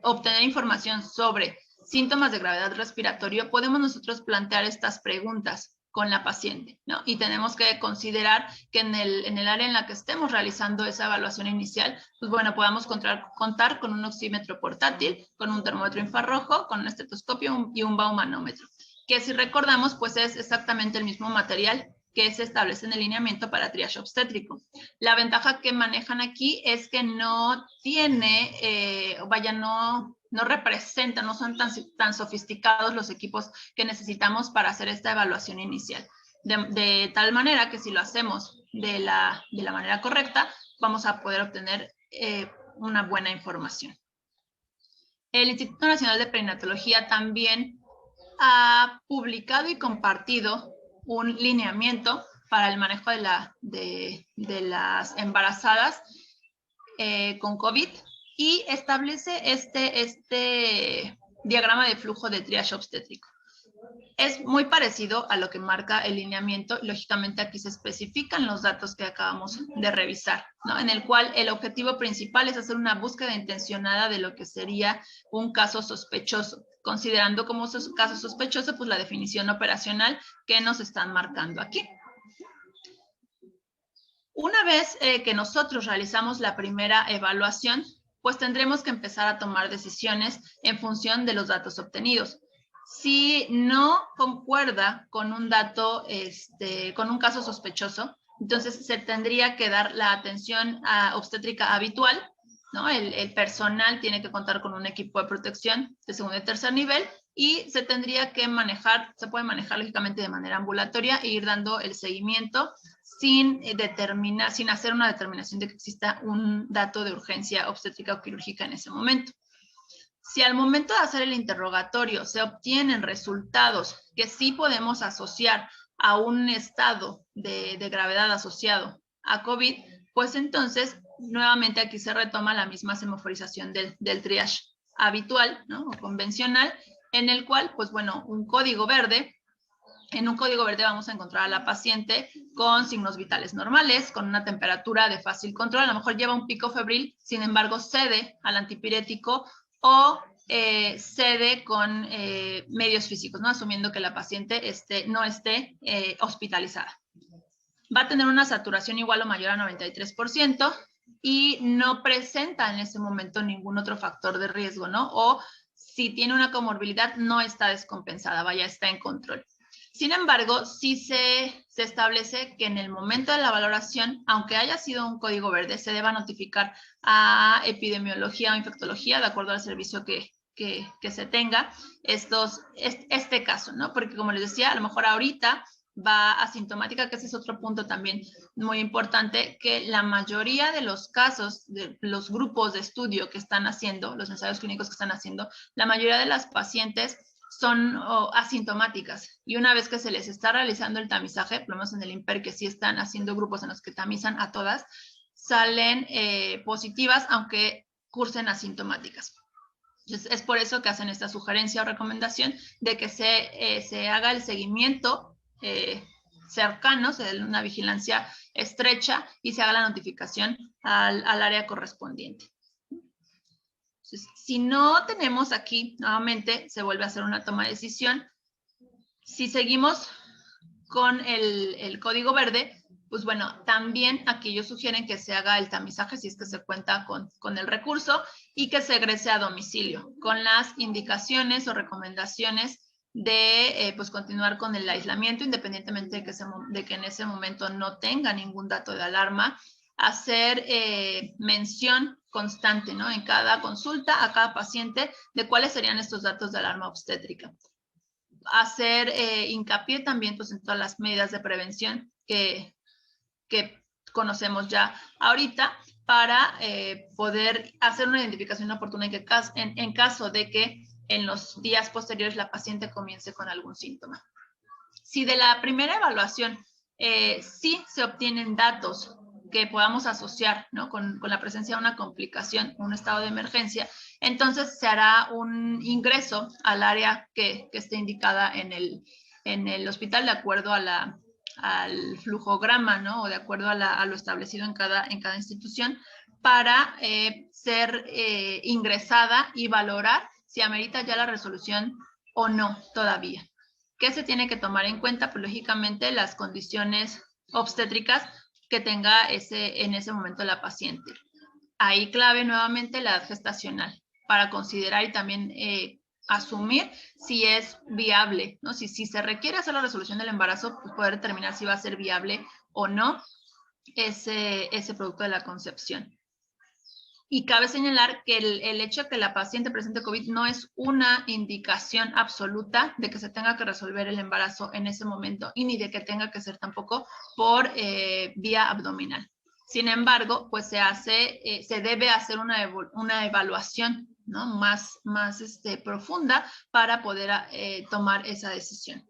obtener información sobre síntomas de gravedad respiratoria, podemos nosotros plantear estas preguntas con la paciente, ¿no? Y tenemos que considerar que en el área en la que estemos realizando esa evaluación inicial, pues bueno, podamos contar con un oxímetro portátil, con un termómetro infrarrojo, con un estetoscopio y un baumanómetro, que si recordamos, pues es exactamente el mismo material que se establece en el lineamiento para triaje obstétrico. La ventaja que manejan aquí es que no tiene, no representa, no son tan sofisticados los equipos que necesitamos para hacer esta evaluación inicial. De tal manera que si lo hacemos de la manera correcta, vamos a poder obtener una buena información. El Instituto Nacional de Perinatología también ha publicado y compartido un lineamiento para el manejo de las embarazadas con COVID y establece este diagrama de flujo de triaje obstétrico. Es muy parecido a lo que marca el lineamiento. Lógicamente aquí se especifican los datos que acabamos de revisar, ¿no? En el cual el objetivo principal es hacer una búsqueda intencionada de lo que sería un caso sospechoso, considerando como caso sospechoso pues la definición operacional que nos están marcando aquí. Una vez que nosotros realizamos la primera evaluación, pues tendremos que empezar a tomar decisiones en función de los datos obtenidos. Si no concuerda con un dato, con un caso sospechoso, entonces se tendría que dar la atención obstétrica habitual, ¿no? El personal tiene que contar con un equipo de protección de segundo y tercer nivel y se tendría que manejar, se puede manejar lógicamente de manera ambulatoria e ir dando el seguimiento sin hacer una determinación de que exista un dato de urgencia obstétrica o quirúrgica en ese momento. Si al momento de hacer el interrogatorio se obtienen resultados que sí podemos asociar a un estado de gravedad asociado a COVID, pues entonces nuevamente aquí se retoma la misma semaforización del triage habitual, ¿no? O convencional, en el cual, pues bueno, un código verde. En un código verde vamos a encontrar a la paciente con signos vitales normales, con una temperatura de fácil control, a lo mejor lleva un pico febril, sin embargo cede al antipirético o cede con medios físicos, ¿no? Asumiendo que la paciente no esté hospitalizada. Va a tener una saturación igual o mayor a 93% y no presenta en ese momento ningún otro factor de riesgo, ¿no? O si tiene una comorbilidad, no está descompensada, vaya, está en control. Sin embargo, sí se establece que en el momento de la valoración, aunque haya sido un código verde, se deba notificar a epidemiología o infectología, de acuerdo al servicio que se tenga, este caso, ¿no? Porque como les decía, a lo mejor ahorita va asintomática, que ese es otro punto también muy importante, que la mayoría de los casos, de los grupos de estudio que están haciendo, los ensayos clínicos que están haciendo, la mayoría de las pacientes son asintomáticas y una vez que se les está realizando el tamizaje, por lo menos en el IMPER que sí están haciendo grupos en los que tamizan a todas, salen positivas aunque cursen asintomáticas. Entonces, es por eso que hacen esta sugerencia o recomendación de que se haga el seguimiento cercano, se dé una vigilancia estrecha y se haga la notificación al área correspondiente. Entonces, si no tenemos aquí, nuevamente, se vuelve a hacer una toma de decisión. Si seguimos con el código verde, pues bueno, también aquí ellos sugieren que se haga el tamizaje si es que se cuenta con el recurso y que se egrese a domicilio, con las indicaciones o recomendaciones de pues continuar con el aislamiento, independientemente de que en ese momento no tenga ningún dato de alarma, hacer mención constante, ¿no? En cada consulta a cada paciente de cuáles serían estos datos de alarma obstétrica. Hacer hincapié también pues, en todas las medidas de prevención que conocemos ya ahorita para poder hacer una identificación oportuna en caso de que en los días posteriores la paciente comience con algún síntoma. Si de la primera evaluación sí se obtienen datos que podamos asociar, ¿no? con la presencia de una complicación, un estado de emergencia, entonces se hará un ingreso al área que esté indicada en el hospital de acuerdo al flujograma, ¿no? O de acuerdo a lo establecido en cada institución para ser ingresada y valorar si amerita ya la resolución o no todavía. ¿Qué se tiene que tomar en cuenta? Pues lógicamente las condiciones obstétricas que tenga en ese momento la paciente. Ahí clave nuevamente la edad gestacional para considerar y también asumir si es viable, ¿no? Si se requiere hacer la resolución del embarazo, pues poder determinar si va a ser viable o no ese producto de la concepción. Y cabe señalar que el hecho de que la paciente presente COVID no es una indicación absoluta de que se tenga que resolver el embarazo en ese momento y ni de que tenga que ser tampoco por vía abdominal. Sin embargo, pues se debe hacer una evaluación, ¿no? más profunda para poder tomar esa decisión.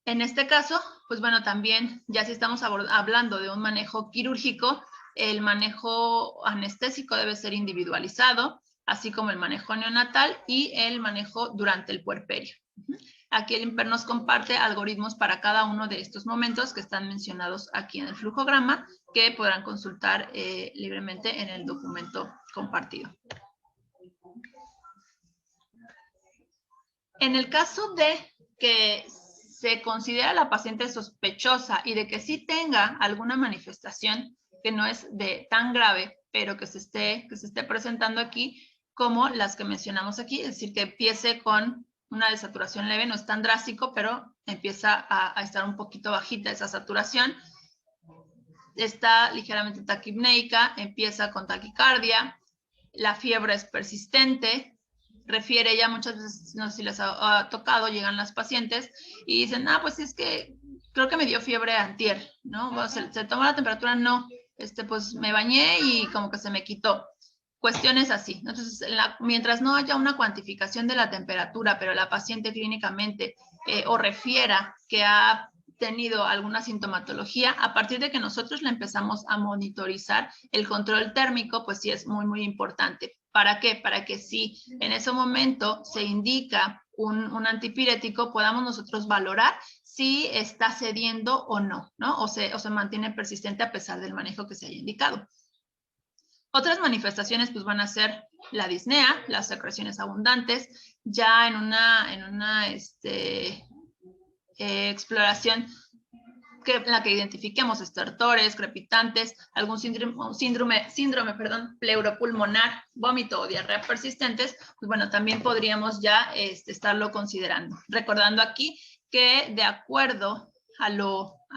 En este caso, pues bueno, también ya si estamos hablando de un manejo quirúrgico, el manejo anestésico debe ser individualizado, así como el manejo neonatal y el manejo durante el puerperio, Aquí el INPER nos comparte algoritmos para cada uno de estos momentos que están mencionados aquí en el flujograma, que podrán consultar libremente en el documento compartido. En el caso de que se considera la paciente sospechosa y de que sí tenga alguna manifestación que no es tan grave, pero que se esté presentando aquí, como las que mencionamos aquí, es decir, que empiece con una desaturación leve, no es tan drástico, pero empieza a estar un poquito bajita esa saturación, está ligeramente taquipneica, empieza con taquicardia, la fiebre es persistente, refiere ya muchas veces, no sé si les ha tocado, llegan las pacientes y dicen, pues es que creo que me dio fiebre antier, ¿no? Bueno, se tomó la temperatura, no, pues me bañé y como que se me quitó. Cuestiones así. Entonces, mientras no haya una cuantificación de la temperatura, pero la paciente clínicamente o refiera que ha tenido alguna sintomatología, a partir de que nosotros le empezamos a monitorizar el control térmico, pues sí es muy, muy importante. ¿Para qué? Para que si en ese momento se indica un antipirético, podamos nosotros valorar si está cediendo o no, ¿no? O se mantiene persistente a pesar del manejo que se haya indicado. Otras manifestaciones pues van a ser la disnea, las secreciones abundantes, ya en una exploración en la que identifiquemos estertores, crepitantes, algún síndrome pleuropulmonar, vómito o diarrea persistentes, pues bueno, también podríamos ya estarlo considerando. Recordando aquí que de acuerdo a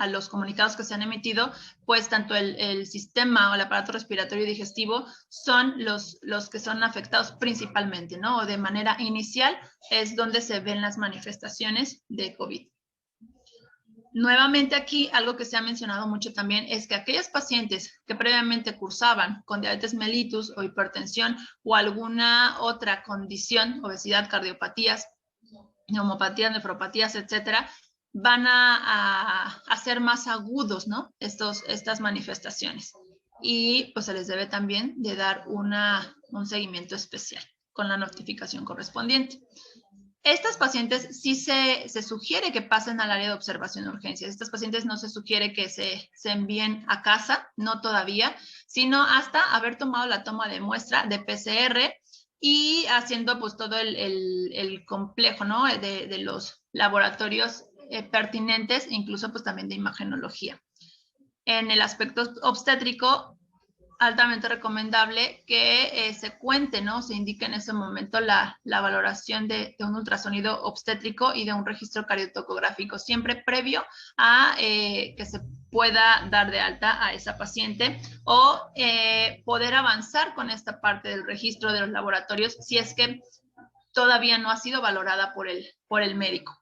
los comunicados que se han emitido, pues tanto el sistema o el aparato respiratorio y digestivo son los que son afectados principalmente, ¿no? O de manera inicial es donde se ven las manifestaciones de COVID. Nuevamente aquí, algo que se ha mencionado mucho también es que aquellas pacientes que previamente cursaban con diabetes mellitus o hipertensión o alguna otra condición, obesidad, cardiopatías, neumopatías, nefropatías, etcétera, van a ser más agudos, ¿no? Estas manifestaciones. Y pues se les debe también de dar un seguimiento especial con la notificación correspondiente. Estas pacientes sí se sugiere que pasen al área de observación de urgencias. Estas pacientes no se sugiere que se envíen a casa, no todavía, sino hasta haber tomado la toma de muestra de PCR y haciendo pues todo el complejo, ¿no? de los laboratorios pertinentes, incluso pues también de imagenología. En el aspecto obstétrico, altamente recomendable que se cuente, ¿no? Se indique en ese momento la valoración de un ultrasonido obstétrico y de un registro cardiotocográfico, siempre previo a que se pueda dar de alta a esa paciente o poder avanzar con esta parte del registro de los laboratorios si es que todavía no ha sido valorada por el médico.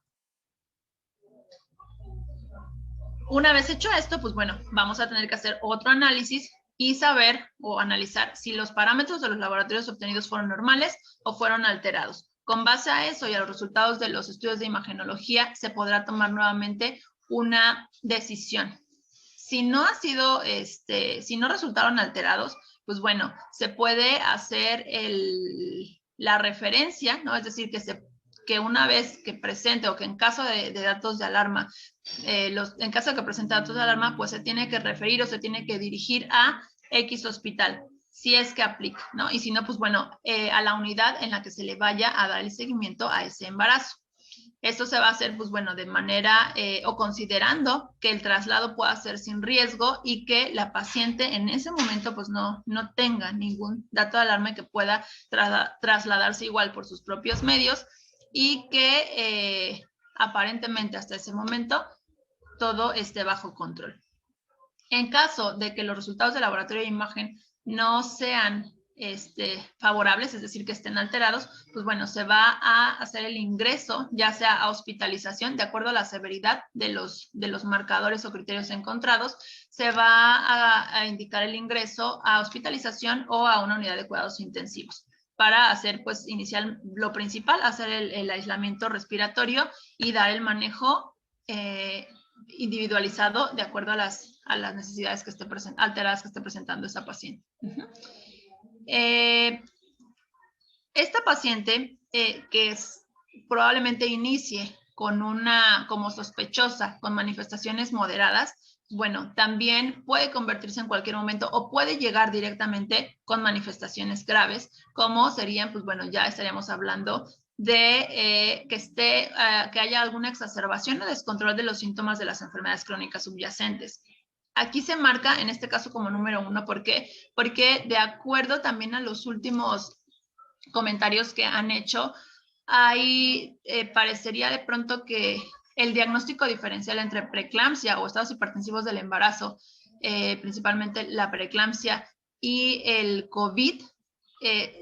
Una vez hecho esto, pues bueno, vamos a tener que hacer otro análisis y saber o analizar si los parámetros de los laboratorios obtenidos fueron normales o fueron alterados. Con base a eso y a los resultados de los estudios de imagenología, se podrá tomar nuevamente una decisión. Si no si no resultaron alterados, pues bueno, se puede hacer la referencia, ¿no? Es decir, que una vez que presente o que en caso de datos de alarma, en caso de que presente datos de alarma, pues se tiene que referir o se tiene que dirigir a X hospital, si es que aplica, ¿no? Y si no, pues bueno, a la unidad en la que se le vaya a dar el seguimiento a ese embarazo. Esto se va a hacer, pues bueno, de manera o considerando que el traslado pueda ser sin riesgo y que la paciente en ese momento pues no tenga ningún dato de alarma que pueda trasladarse igual por sus propios medios y que aparentemente hasta ese momento todo esté bajo control. En caso de que los resultados de laboratorio de imagen no sean favorables, es decir, que estén alterados, pues bueno, se va a hacer el ingreso, ya sea a hospitalización, de acuerdo a la severidad de los marcadores o criterios encontrados, se va a indicar el ingreso a hospitalización o a una unidad de cuidados intensivos para hacer, pues, inicial, lo principal, hacer el aislamiento respiratorio y dar el manejo individualizado de acuerdo a las necesidades que alteradas que esté presentando esa paciente. Esta paciente que probablemente inicie con como sospechosa, con manifestaciones moderadas, bueno, también puede convertirse en cualquier momento o puede llegar directamente con manifestaciones graves, como serían, pues bueno, ya estaríamos hablando de que haya alguna exacerbación o descontrol de los síntomas de las enfermedades crónicas subyacentes. Aquí se marca, en este caso, como número 1, ¿por qué? Porque de acuerdo también a los últimos comentarios que han hecho, ahí parecería de pronto que el diagnóstico diferencial entre preeclampsia o estados hipertensivos del embarazo, principalmente la preeclampsia y el COVID,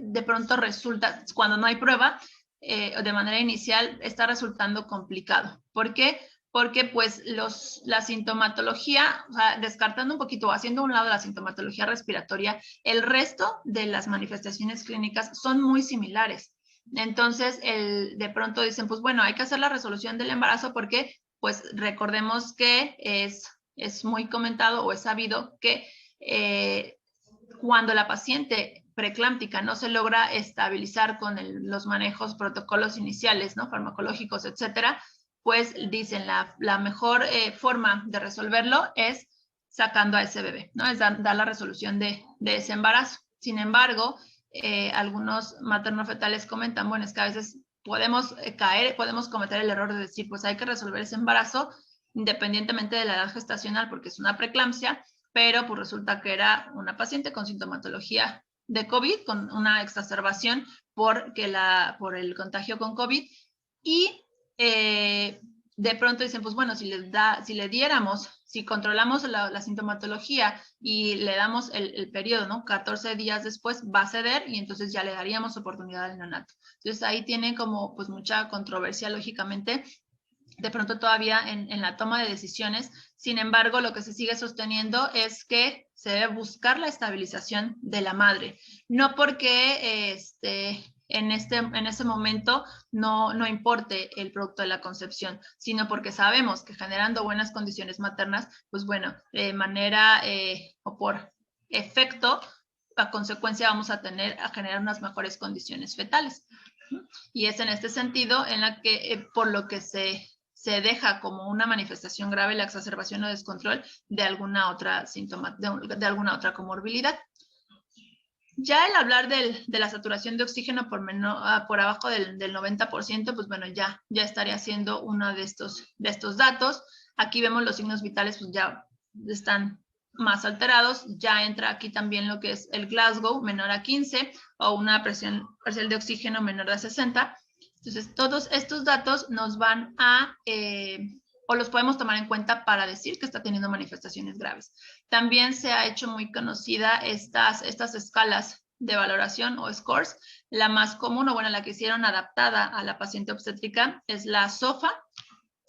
de pronto resulta, cuando no hay prueba, de manera inicial, está resultando complicado. ¿Por qué? Porque pues la sintomatología, o sea, descartando un poquito, haciendo a un lado la sintomatología respiratoria, el resto de las manifestaciones clínicas son muy similares. Entonces, de pronto dicen, pues bueno, hay que hacer la resolución del embarazo porque, pues recordemos que es muy comentado o es sabido que cuando la paciente preeclámptica no se logra estabilizar con los manejos, protocolos iniciales, ¿no? Farmacológicos, etcétera, pues dicen la mejor forma de resolverlo es sacando a ese bebé, ¿no? Es dar la resolución de ese embarazo. Sin embargo, algunos maternofetales comentan, bueno, es que a veces podemos podemos cometer el error de decir, pues hay que resolver ese embarazo independientemente de la edad gestacional porque es una preeclampsia, pero pues resulta que era una paciente con sintomatología de COVID, con una exacerbación por el contagio con COVID, y de pronto dicen, pues bueno, si le diéramos, si controlamos la sintomatología y le damos el periodo, ¿no? 14 días después va a ceder y entonces ya le daríamos oportunidad al neonato. Entonces ahí tiene como pues mucha controversia, lógicamente, de pronto todavía en la toma de decisiones. Sin embargo, lo que se sigue sosteniendo es que se debe buscar la estabilización de la madre, no porque en ese momento no importe el producto de la concepción, sino porque sabemos que generando buenas condiciones maternas, pues bueno, de manera o por efecto, a consecuencia vamos a generar unas mejores condiciones fetales. Y es en este sentido en la que, por lo que se deja como una manifestación grave la exacerbación o descontrol de alguna otra síntoma, de alguna otra comorbilidad. Ya el hablar de la saturación de oxígeno por abajo del 90%, pues bueno, ya estaría siendo uno de estos datos. Aquí vemos los signos vitales, pues ya están más alterados. Ya entra aquí también lo que es el Glasgow menor a 15 o una presión parcial de oxígeno menor a 60. Entonces, todos estos datos nos van o los podemos tomar en cuenta para decir que está teniendo manifestaciones graves. También se ha hecho muy conocida estas escalas de valoración o scores. La más común, o bueno, la que hicieron adaptada a la paciente obstétrica es la SOFA,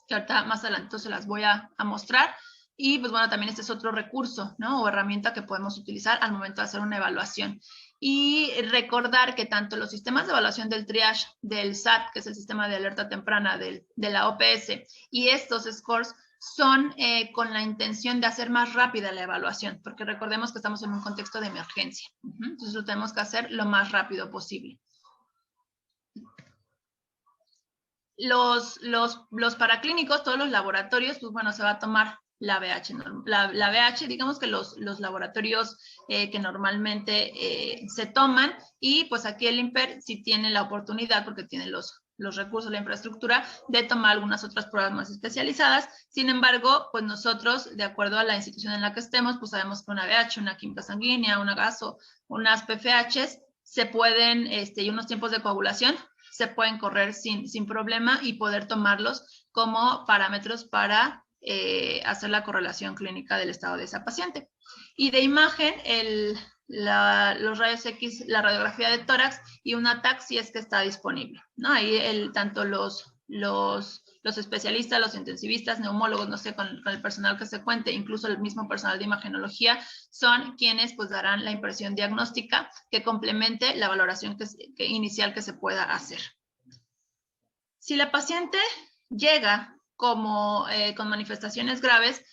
que ahorita más adelante se las voy a mostrar. Y pues bueno, también este es otro recurso, ¿no? O herramienta que podemos utilizar al momento de hacer una evaluación. Y recordar que tanto los sistemas de evaluación del triage, del SAT, que es el sistema de alerta temprana de la OPS, y estos scores son con la intención de hacer más rápida la evaluación, porque recordemos que estamos en un contexto de emergencia. Entonces lo tenemos que hacer lo más rápido posible. Los paraclínicos, todos los laboratorios, pues bueno, se va a tomar la BH. La BH, digamos que los laboratorios que normalmente se toman, y pues aquí el INPER sí tiene la oportunidad, porque tiene los recursos, la infraestructura, de tomar algunas otras pruebas más especializadas. Sin embargo, pues nosotros, de acuerdo a la institución en la que estemos, pues sabemos que una BH, una química sanguínea, una gaso, unas PFHs, se pueden, y unos tiempos de coagulación, se pueden correr sin problema y poder tomarlos como parámetros para hacer la correlación clínica del estado de esa paciente. Y de imagen, los rayos X, la radiografía de tórax y una TAC si es que está disponible, ¿no? Ahí tanto los especialistas, los intensivistas, neumólogos, no sé, con el personal que se cuente, incluso el mismo personal de imagenología, son quienes pues darán la impresión diagnóstica que complemente la valoración inicial que se pueda hacer. Si la paciente llega como con manifestaciones graves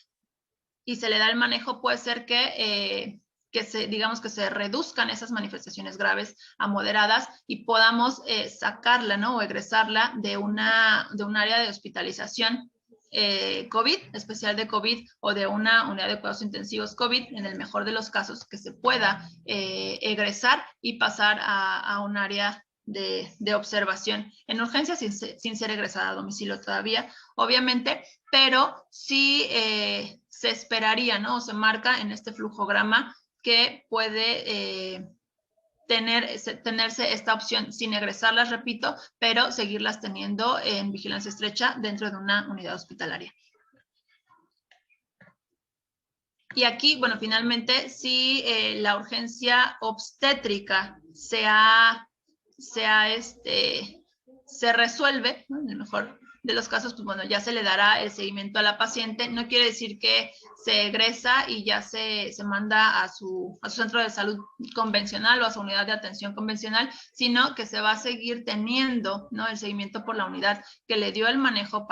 y se le da el manejo, puede ser que digamos que se reduzcan esas manifestaciones graves a moderadas y podamos sacarla, ¿no? O egresarla de un área de hospitalización COVID, especial de COVID, o de una unidad de cuidados intensivos COVID, en el mejor de los casos, que se pueda egresar y pasar a un área de observación en urgencia sin ser egresada a domicilio todavía, obviamente, pero sí se esperaría, ¿no? O se marca en este flujograma que puede tenerse esta opción sin egresarlas, repito, pero seguirlas teniendo en vigilancia estrecha dentro de una unidad hospitalaria. Y aquí, bueno, finalmente, si la urgencia obstétrica se resuelve, ¿no? En el mejor de los casos, pues bueno, ya se le dará el seguimiento a la paciente. No quiere decir que se egresa y ya se manda a su centro de salud convencional o a su unidad de atención convencional, sino que se va a seguir teniendo, ¿no? El seguimiento por la unidad que le dio el manejo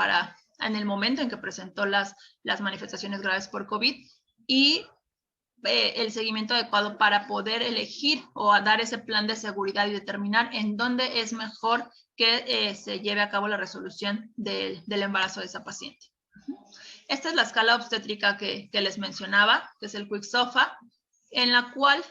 en el momento en que presentó las manifestaciones graves por COVID, y el seguimiento adecuado para poder elegir o dar ese plan de seguridad y determinar en dónde es mejor que se lleve a cabo la resolución del embarazo de esa paciente. Esta es la escala obstétrica que les mencionaba, que es el Quick-SOFA, en la cual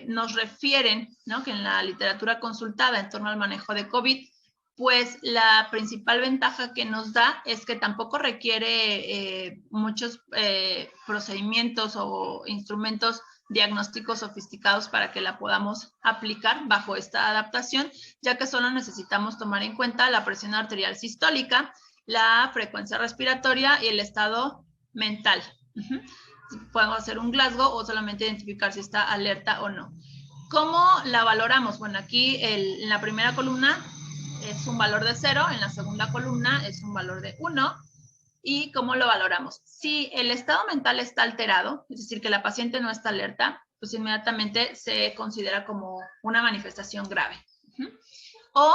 nos refieren, ¿no? Que en la literatura consultada en torno al manejo de COVID, pues la principal ventaja que nos da es que tampoco requiere muchos procedimientos o instrumentos diagnósticos sofisticados para que la podamos aplicar bajo esta adaptación, ya que solo necesitamos tomar en cuenta la presión arterial sistólica, la frecuencia respiratoria y el estado mental. Podemos hacer un Glasgow o solamente identificar si está alerta o no. ¿Cómo la valoramos? Bueno, aquí en la primera columna es un valor de 0, en la segunda columna es un valor de 1. ¿Y cómo lo valoramos? Si el estado mental está alterado, es decir, que la paciente no está alerta, pues inmediatamente se considera como una manifestación grave. O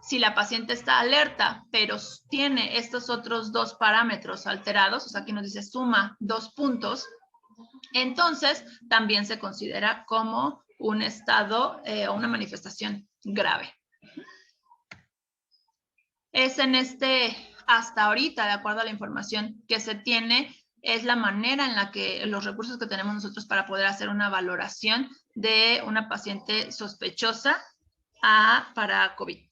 si la paciente está alerta, pero tiene estos otros 2 parámetros alterados, o sea, aquí nos dice suma 2 puntos, entonces también se considera como un estado o una manifestación grave. Es hasta ahorita, de acuerdo a la información que se tiene, es la manera en la que los recursos que tenemos nosotros para poder hacer una valoración de una paciente sospechosa para COVID.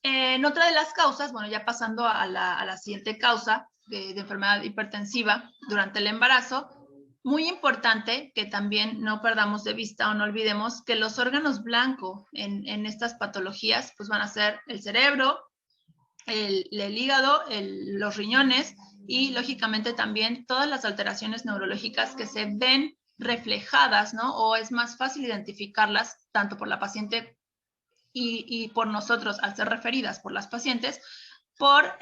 En otra de las causas, bueno, ya pasando a la siguiente causa de enfermedad hipertensiva durante el embarazo, muy importante que también no perdamos de vista o no olvidemos que los órganos blanco en estas patologías pues van a ser el cerebro, el hígado, los riñones y lógicamente también todas las alteraciones neurológicas que se ven reflejadas, ¿no? O es más fácil identificarlas tanto por la paciente y por nosotros al ser referidas por las pacientes por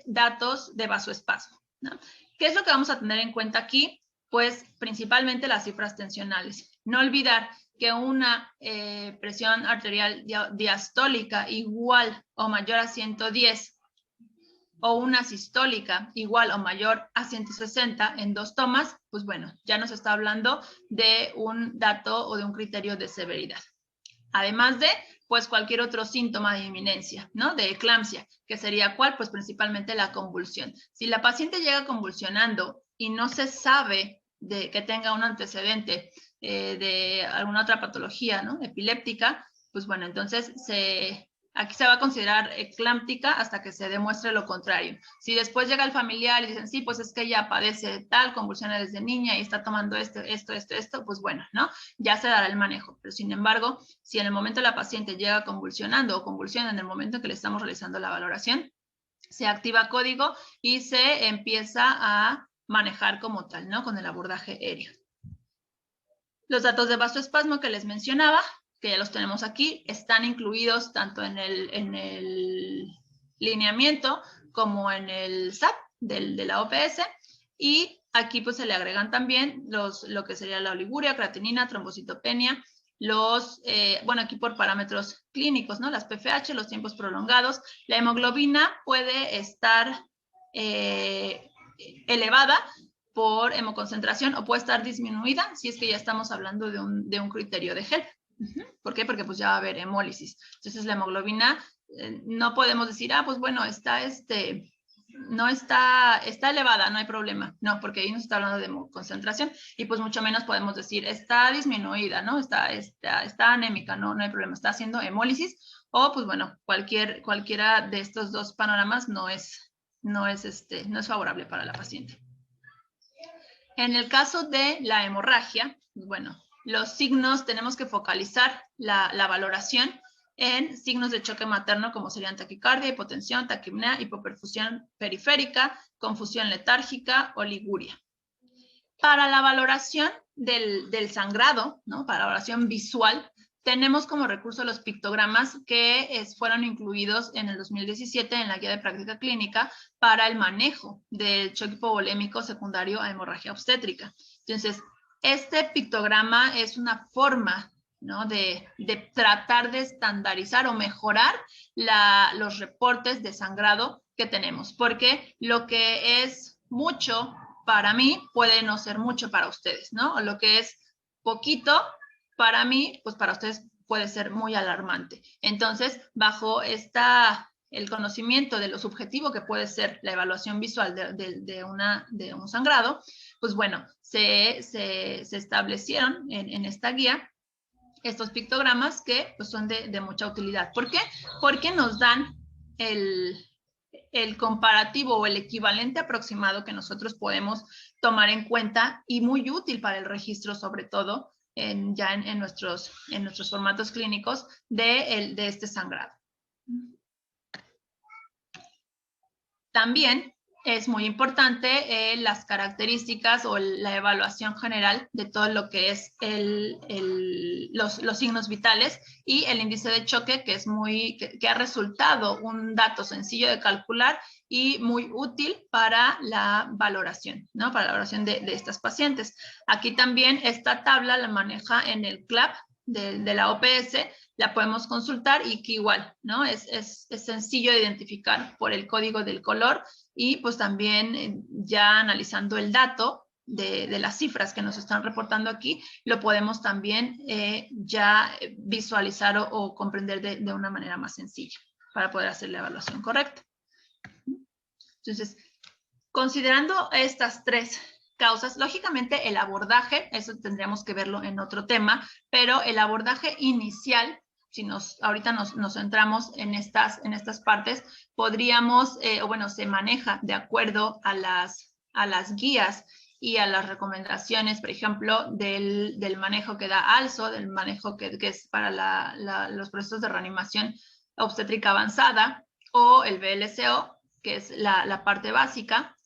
datos de vasoespasmo, ¿no? ¿Qué es lo que vamos a tener en cuenta aquí? Pues principalmente las cifras tensionales. No olvidar que una presión arterial diastólica igual o mayor a 110 o una sistólica igual o mayor a 160 en 2 tomas, pues bueno, ya nos está hablando de un dato o de un criterio de severidad. Además de, pues, cualquier otro síntoma de inminencia, ¿no? De eclampsia, que sería ¿cuál? Pues principalmente la convulsión. Si la paciente llega convulsionando y no se sabe de que tenga un antecedente de alguna otra patología, ¿no? Epiléptica, pues bueno, entonces aquí se va a considerar eclámptica hasta que se demuestre lo contrario. Si después llega el familiar y dicen, sí, pues es que ella padece tal, convulsiona desde niña y está tomando esto, pues bueno, ¿no? Ya se dará el manejo. Pero sin embargo, si en el momento la paciente llega convulsionando o convulsiona en el momento en que le estamos realizando la valoración, se activa código y se empieza a manejar como tal, ¿no? Con el abordaje aéreo. Los datos de vasoespasmo que les mencionaba, que ya los tenemos aquí, están incluidos tanto en el lineamiento como en el SAP de la OPS, y aquí pues se le agregan también lo que sería la oliguria, creatinina, trombocitopenia, bueno, aquí por parámetros clínicos, ¿no? Las PFH, los tiempos prolongados. La hemoglobina puede estar elevada por hemoconcentración o puede estar disminuida si es que ya estamos hablando de un criterio de HELP. ¿Por qué? Porque pues ya va a haber hemólisis. Entonces la hemoglobina no podemos decir, pues bueno, no está elevada, no hay problema. No, porque ahí nos está hablando de hemoconcentración y pues mucho menos podemos decir, está disminuida, ¿no? Está anémica, no hay problema, está haciendo hemólisis o pues bueno, cualquiera de estos dos panoramas no es favorable para la paciente. En el caso de la hemorragia, bueno, los signos tenemos que focalizar la valoración en signos de choque materno como serían taquicardia, hipotensión, taquipnea, hipoperfusión periférica, confusión letárgica, oliguria. Para la valoración del sangrado, ¿no? Para la valoración visual, tenemos como recurso los pictogramas que fueron incluidos en el 2017 en la guía de práctica clínica para el manejo del choque hipovolémico secundario a hemorragia obstétrica. Entonces, este pictograma es una forma, ¿no? de tratar de estandarizar o mejorar los reportes de sangrado que tenemos, porque lo que es mucho para mí puede no ser mucho para ustedes, ¿no? O lo que es poquito para mí, pues para ustedes puede ser muy alarmante. Entonces, bajo el conocimiento de lo subjetivo que puede ser la evaluación visual de un sangrado, pues bueno, se establecieron en esta guía estos pictogramas que pues, son de mucha utilidad. ¿Por qué? Porque nos dan el comparativo o el equivalente aproximado que nosotros podemos tomar en cuenta y muy útil para el registro, sobre todo en nuestros formatos clínicos de este sangrado. También es muy importante las características o la evaluación general de todo lo que es los signos vitales y el índice de choque, que ha resultado un dato sencillo de calcular y muy útil para la valoración, ¿no? Para la valoración de estas pacientes. Aquí también esta tabla la maneja en el CLAP de la OPS, la podemos consultar y que igual, ¿no? Es sencillo de identificar por el código del color y pues también ya analizando el dato de las cifras que nos están reportando aquí, lo podemos también ya visualizar o comprender de una manera más sencilla para poder hacer la evaluación correcta. Entonces, considerando estas tres causas, lógicamente el abordaje, eso tendríamos que verlo en otro tema, pero el abordaje inicial, si ahorita nos centramos en estas partes, podríamos, se maneja de acuerdo a las guías y a las recomendaciones, por ejemplo, del manejo que da ALSO, del manejo que es para los procesos de reanimación obstétrica avanzada, o el BLCO, que es la parte básica.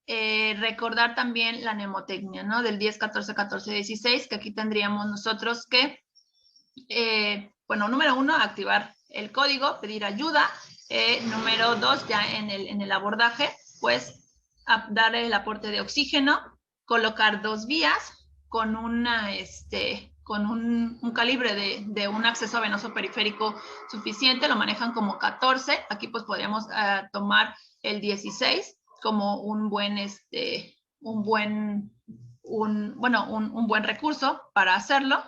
Recordar también la mnemotecnia, ¿no? Del 10, 14, 14, 16, que aquí tendríamos nosotros que, número 1, activar el código, pedir ayuda. Número 2, ya en el abordaje, pues, dar el aporte de oxígeno, colocar 2 vías con un calibre de un acceso venoso periférico suficiente, lo manejan como 14. Aquí pues podríamos tomar el 16 como un buen recurso para hacerlo.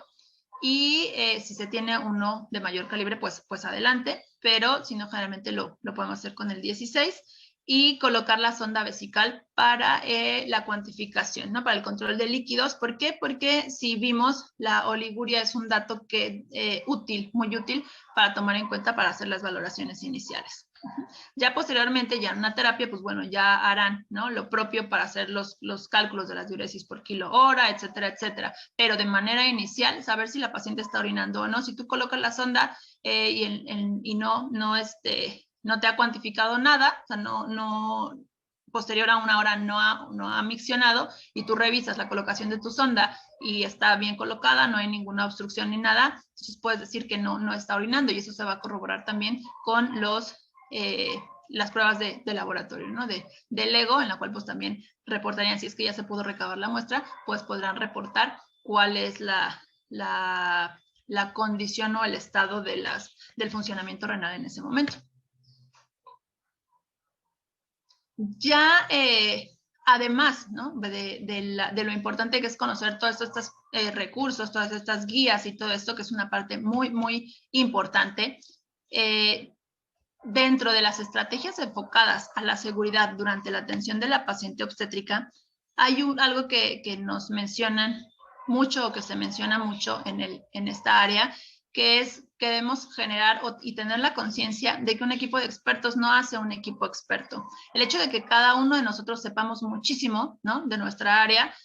Y si se tiene uno de mayor calibre, pues adelante, pero si no, generalmente lo podemos hacer con el 16 y colocar la sonda vesical para la cuantificación, ¿no? Para el control de líquidos. ¿Por qué? Porque si vimos, la oliguria es un dato muy útil para tomar en cuenta para hacer las valoraciones iniciales. Ya posteriormente, ya en una terapia, pues bueno, ya harán, ¿no? Lo propio para hacer los cálculos de las diuresis por kilo hora, etcétera, etcétera. Pero de manera inicial, saber si la paciente está orinando o no. Si tú colocas la sonda y no te ha cuantificado nada, o sea, posterior a una hora no ha miccionado y tú revisas la colocación de tu sonda y está bien colocada, no hay ninguna obstrucción ni nada, entonces puedes decir que no está orinando y eso se va a corroborar también con las pruebas de laboratorio, ¿no? Del LEGO, en la cual pues también reportarían, si es que ya se pudo recabar la muestra, pues podrán reportar cuál es la condición o el estado del funcionamiento renal en ese momento. Ya además, ¿no?, de lo importante que es conocer todos estos recursos, todas estas guías y todo esto, que es una parte muy, muy importante, dentro de las estrategias enfocadas a la seguridad durante la atención de la paciente obstétrica, hay algo que nos mencionan mucho o que se menciona mucho en esta área, que es que debemos generar y tener la conciencia de que un equipo de expertos no hace un equipo experto. El hecho de que cada uno de nosotros sepamos muchísimo, ¿no?, de nuestra área,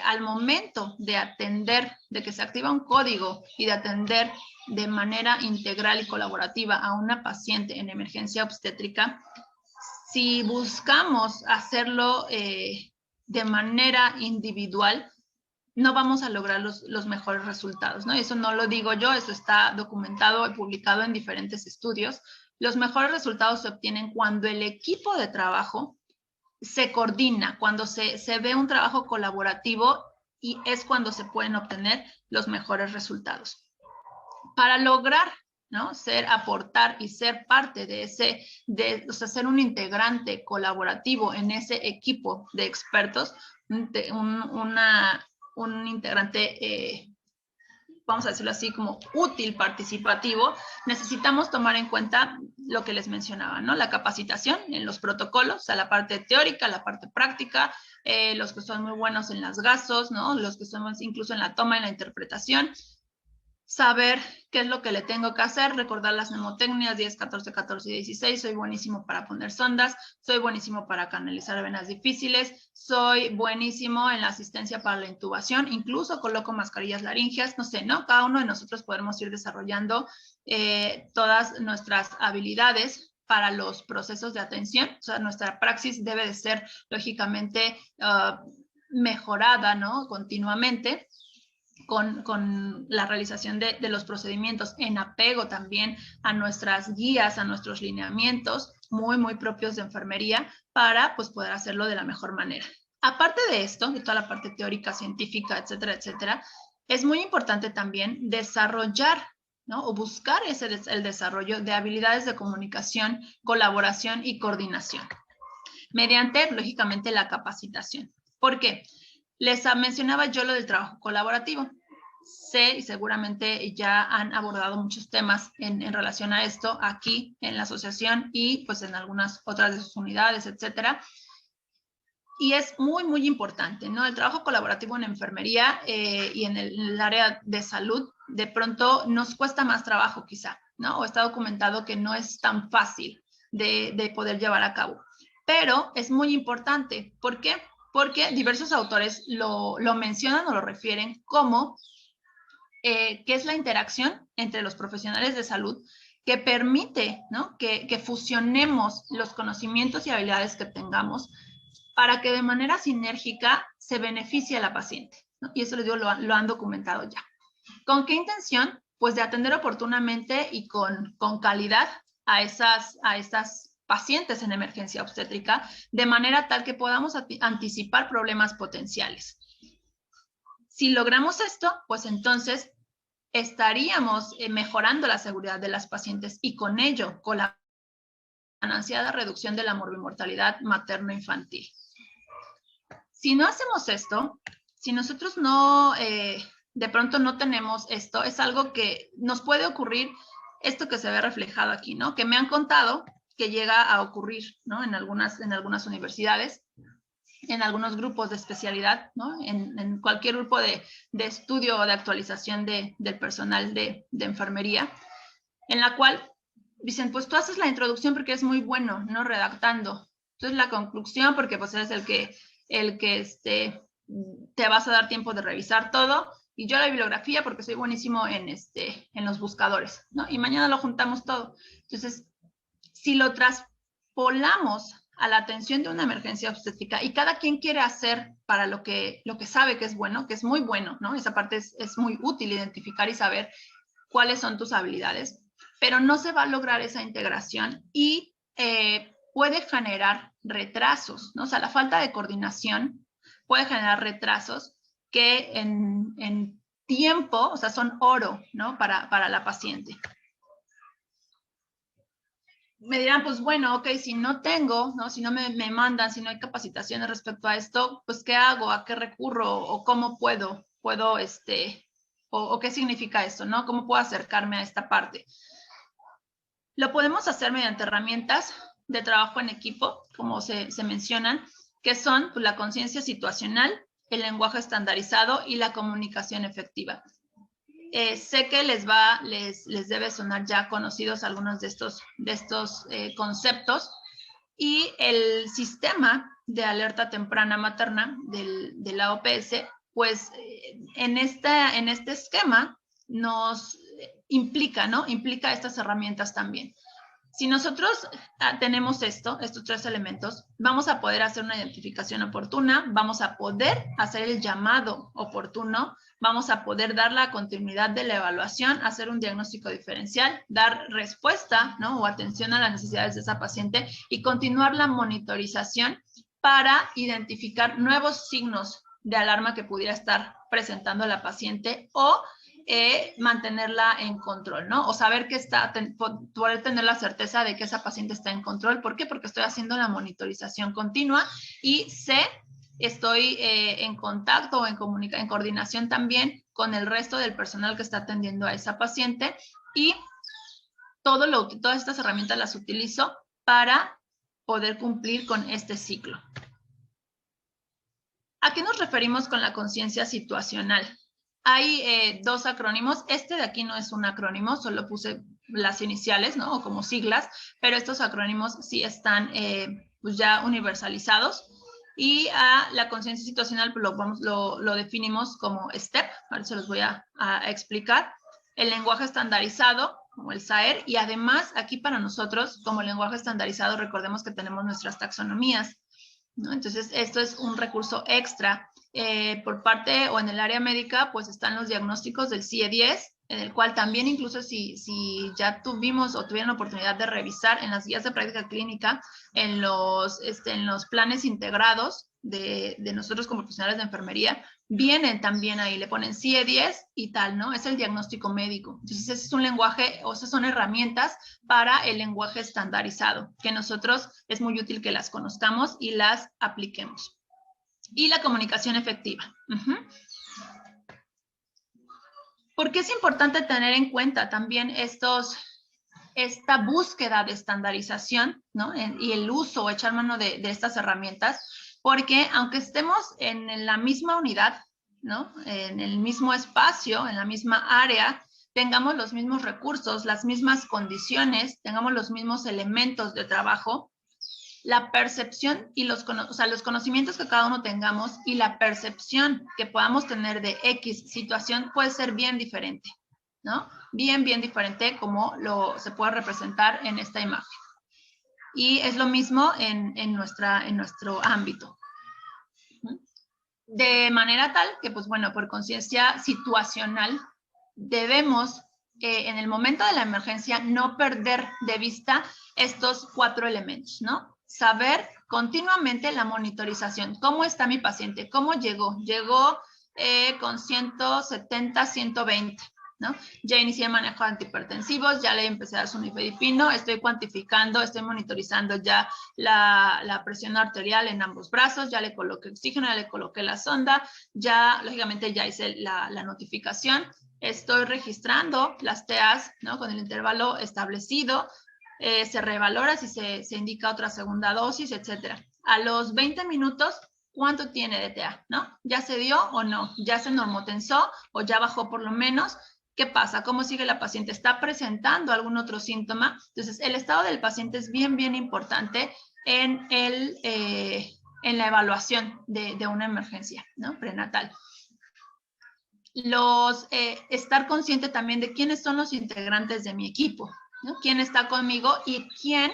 al momento de atender, de que se activa un código y de atender de manera integral y colaborativa a una paciente en emergencia obstétrica, si buscamos hacerlo de manera individual, no vamos a lograr los mejores resultados, ¿no? Eso no lo digo yo, eso está documentado y publicado en diferentes estudios. Los mejores resultados se obtienen cuando el equipo de trabajo se coordina, cuando se ve un trabajo colaborativo, y es cuando se pueden obtener los mejores resultados. Para lograr, ¿no?, aportar y ser parte de o sea, ser un integrante colaborativo en ese equipo de expertos, un integrante, vamos a decirlo así, como útil, participativo, necesitamos tomar en cuenta lo que les mencionaba, ¿no?, la capacitación en los protocolos, o sea, la parte teórica, la parte práctica, los que son muy buenos en las gasos, ¿no?, los que somos incluso en la toma y la interpretación, saber qué es lo que le tengo que hacer, recordar las mnemotecnias 10, 14, 14 y 16, soy buenísimo para poner sondas, soy buenísimo para canalizar venas difíciles, soy buenísimo en la asistencia para la intubación, incluso coloco mascarillas laringeas, no sé, ¿no? Cada uno de nosotros podemos ir desarrollando todas nuestras habilidades para los procesos de atención, o sea, nuestra praxis debe de ser, lógicamente, mejorada, ¿no?, continuamente, con la realización de los procedimientos en apego también a nuestras guías, a nuestros lineamientos muy, muy propios de enfermería, para pues poder hacerlo de la mejor manera. Aparte de esto, de toda la parte teórica, científica, etcétera, etcétera, es muy importante también desarrollar, ¿no?, o buscar el desarrollo de habilidades de comunicación, colaboración y coordinación, mediante, lógicamente, la capacitación. ¿Por qué? Les mencionaba yo lo del trabajo colaborativo. Sé, y seguramente ya han abordado muchos temas en relación a esto aquí en la asociación y pues en algunas otras de sus unidades, etcétera. Y es muy, muy importante, ¿no? El trabajo colaborativo en enfermería y en el área de salud, de pronto nos cuesta más trabajo quizá, ¿no? O está documentado que no es tan fácil de poder llevar a cabo. Pero es muy importante. ¿Por qué? Porque diversos autores lo mencionan o lo refieren como que es la interacción entre los profesionales de salud que permite, ¿no?, que fusionemos los conocimientos y habilidades que tengamos para que de manera sinérgica se beneficie a la paciente, ¿no? Y eso les digo, lo han documentado ya. ¿Con qué intención? Pues de atender oportunamente y con calidad a estas pacientes en emergencia obstétrica, de manera tal que podamos anticipar problemas potenciales. Si logramos esto, pues entonces estaríamos mejorando la seguridad de las pacientes y con ello con la ansiada reducción de la morbimortalidad materno-infantil. Si no hacemos esto, si nosotros no, de pronto no tenemos esto, es algo que nos puede ocurrir, esto que se ve reflejado aquí, ¿no?, que me han contado que llega a ocurrir, ¿no?, en algunas universidades, en algunos grupos de especialidad, ¿no?, en cualquier grupo de estudio o de actualización del personal de enfermería, en la cual dicen, pues tú haces la introducción porque es muy bueno, ¿no?, redactando. Entonces la conclusión, porque pues eres el que te vas a dar tiempo de revisar todo, y yo la bibliografía porque soy buenísimo en los buscadores, ¿no? Y mañana lo juntamos todo. Entonces, si lo traspolamos a la atención de una emergencia obstétrica y cada quien quiere hacer para lo que sabe que es bueno, que es muy bueno, ¿no? Esa parte es muy útil, identificar y saber cuáles son tus habilidades, pero no se va a lograr esa integración y puede generar retrasos, ¿no? O sea, la falta de coordinación puede generar retrasos que en tiempo, o sea, son oro, ¿no?, para la paciente. me dirán, pues bueno, ok, si no tengo, ¿no? Si no me mandan, si no hay capacitaciones respecto a esto, pues ¿qué hago? ¿A qué recurro? ¿O cómo puedo o qué significa esto, ¿no? ¿Cómo puedo acercarme a esta parte? Lo podemos hacer mediante herramientas de trabajo en equipo, como se mencionan, que son pues, la conciencia situacional, el lenguaje estandarizado y la comunicación efectiva. Sé que les debe sonar ya conocidos algunos de estos conceptos, y el sistema de alerta temprana materna de la OPS, pues en este esquema nos implica, ¿no? Implica estas herramientas también. Si nosotros tenemos estos 3 elementos, vamos a poder hacer una identificación oportuna, vamos a poder hacer el llamado oportuno, vamos a poder dar la continuidad de la evaluación, hacer un diagnóstico diferencial, dar respuesta, ¿no? O atención a las necesidades de esa paciente y continuar la monitorización para identificar nuevos signos de alarma que pudiera estar presentando la paciente o mantenerla en control, ¿no? O saber que poder tener la certeza de que esa paciente está en control. ¿Por qué? Porque estoy haciendo la monitorización continua y estoy en contacto o en coordinación también con el resto del personal que está atendiendo a esa paciente y todas estas herramientas las utilizo para poder cumplir con este ciclo. ¿A qué nos referimos con la conciencia situacional? Hay 2 acrónimos. Este de aquí no es un acrónimo, solo puse las iniciales, ¿no? O como siglas, pero estos acrónimos sí están pues ya universalizados. Y a la conciencia situacional pues lo definimos como STEP, ahora se los voy a explicar. El lenguaje estandarizado, como el SAER, y además aquí para nosotros, como lenguaje estandarizado, recordemos que tenemos nuestras taxonomías, ¿no? Entonces, esto es un recurso extra. Por parte o en el área médica, pues están los diagnósticos del CIE-10, en el cual también incluso si ya tuvimos o tuvieron la oportunidad de revisar en las guías de práctica clínica, en los planes integrados de nosotros como profesionales de enfermería, vienen también ahí, le ponen CIE-10 y tal, ¿no? Es el diagnóstico médico. Entonces, ese es un lenguaje, o esas son herramientas para el lenguaje estandarizado, que nosotros es muy útil que las conozcamos y las apliquemos. Y la comunicación efectiva. ¿Por qué es importante tener en cuenta también esta búsqueda de estandarización, ¿no? Y el uso o echar mano de estas herramientas? Porque aunque estemos en la misma unidad, ¿no? En el mismo espacio, en la misma área, tengamos los mismos recursos, las mismas condiciones, tengamos los mismos elementos de trabajo, la percepción y los conocimientos que cada uno tengamos y la percepción que podamos tener de X situación puede ser bien diferente, ¿no? Bien diferente como se puede representar en esta imagen. Y es lo mismo en nuestro ámbito. De manera tal que, pues bueno, por conciencia situacional, debemos, en el momento de la emergencia, no perder de vista estos 4 elementos, ¿no? Saber continuamente la monitorización. ¿Cómo está mi paciente? ¿Cómo llegó? Llegó con 170, 120, ¿no? Ya inicié manejo de antihipertensivos, ya le empecé a dar su nifedipino, estoy cuantificando, estoy monitorizando ya la presión arterial en ambos brazos, ya le coloqué oxígeno, ya le coloqué la sonda, ya, lógicamente, ya hice la notificación, estoy registrando las TEAs, ¿no? Con el intervalo establecido, se revalora si se indica otra segunda dosis, etcétera. A los 20 minutos, ¿cuánto tiene de TA? ¿No? ¿Ya se dio o no? ¿Ya se normotensó o ya bajó por lo menos? ¿Qué pasa? ¿Cómo sigue la paciente? ¿Está presentando algún otro síntoma? Entonces, el estado del paciente es bien importante en la evaluación de una emergencia, ¿no? Prenatal. Estar consciente también de quiénes son los integrantes de mi equipo, ¿no? ¿Quién está conmigo y quién,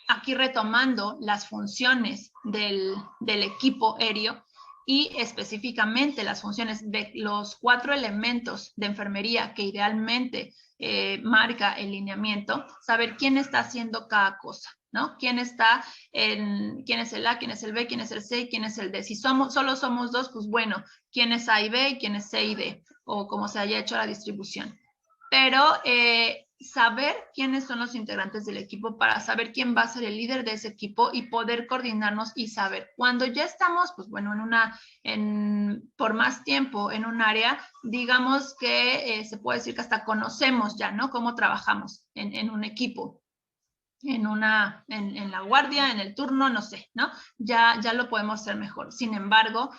aquí retomando las funciones del equipo aéreo y específicamente las funciones de los 4 elementos de enfermería que idealmente marca el lineamiento, saber quién está haciendo cada cosa, ¿no? ¿Quién es el A, quién es el B, quién es el C y quién es el D? Si solo somos 2, pues bueno, quién es A y B y quién es C y D, o como se haya hecho la distribución. Pero saber quiénes son los integrantes del equipo para saber quién va a ser el líder de ese equipo y poder coordinarnos y saber. Cuando ya estamos, pues bueno, por más tiempo en un área, digamos que se puede decir que hasta conocemos ya, ¿no? Cómo trabajamos en un equipo. En la guardia, en el turno, no sé, ¿no? Ya lo podemos hacer mejor. Sin embargo,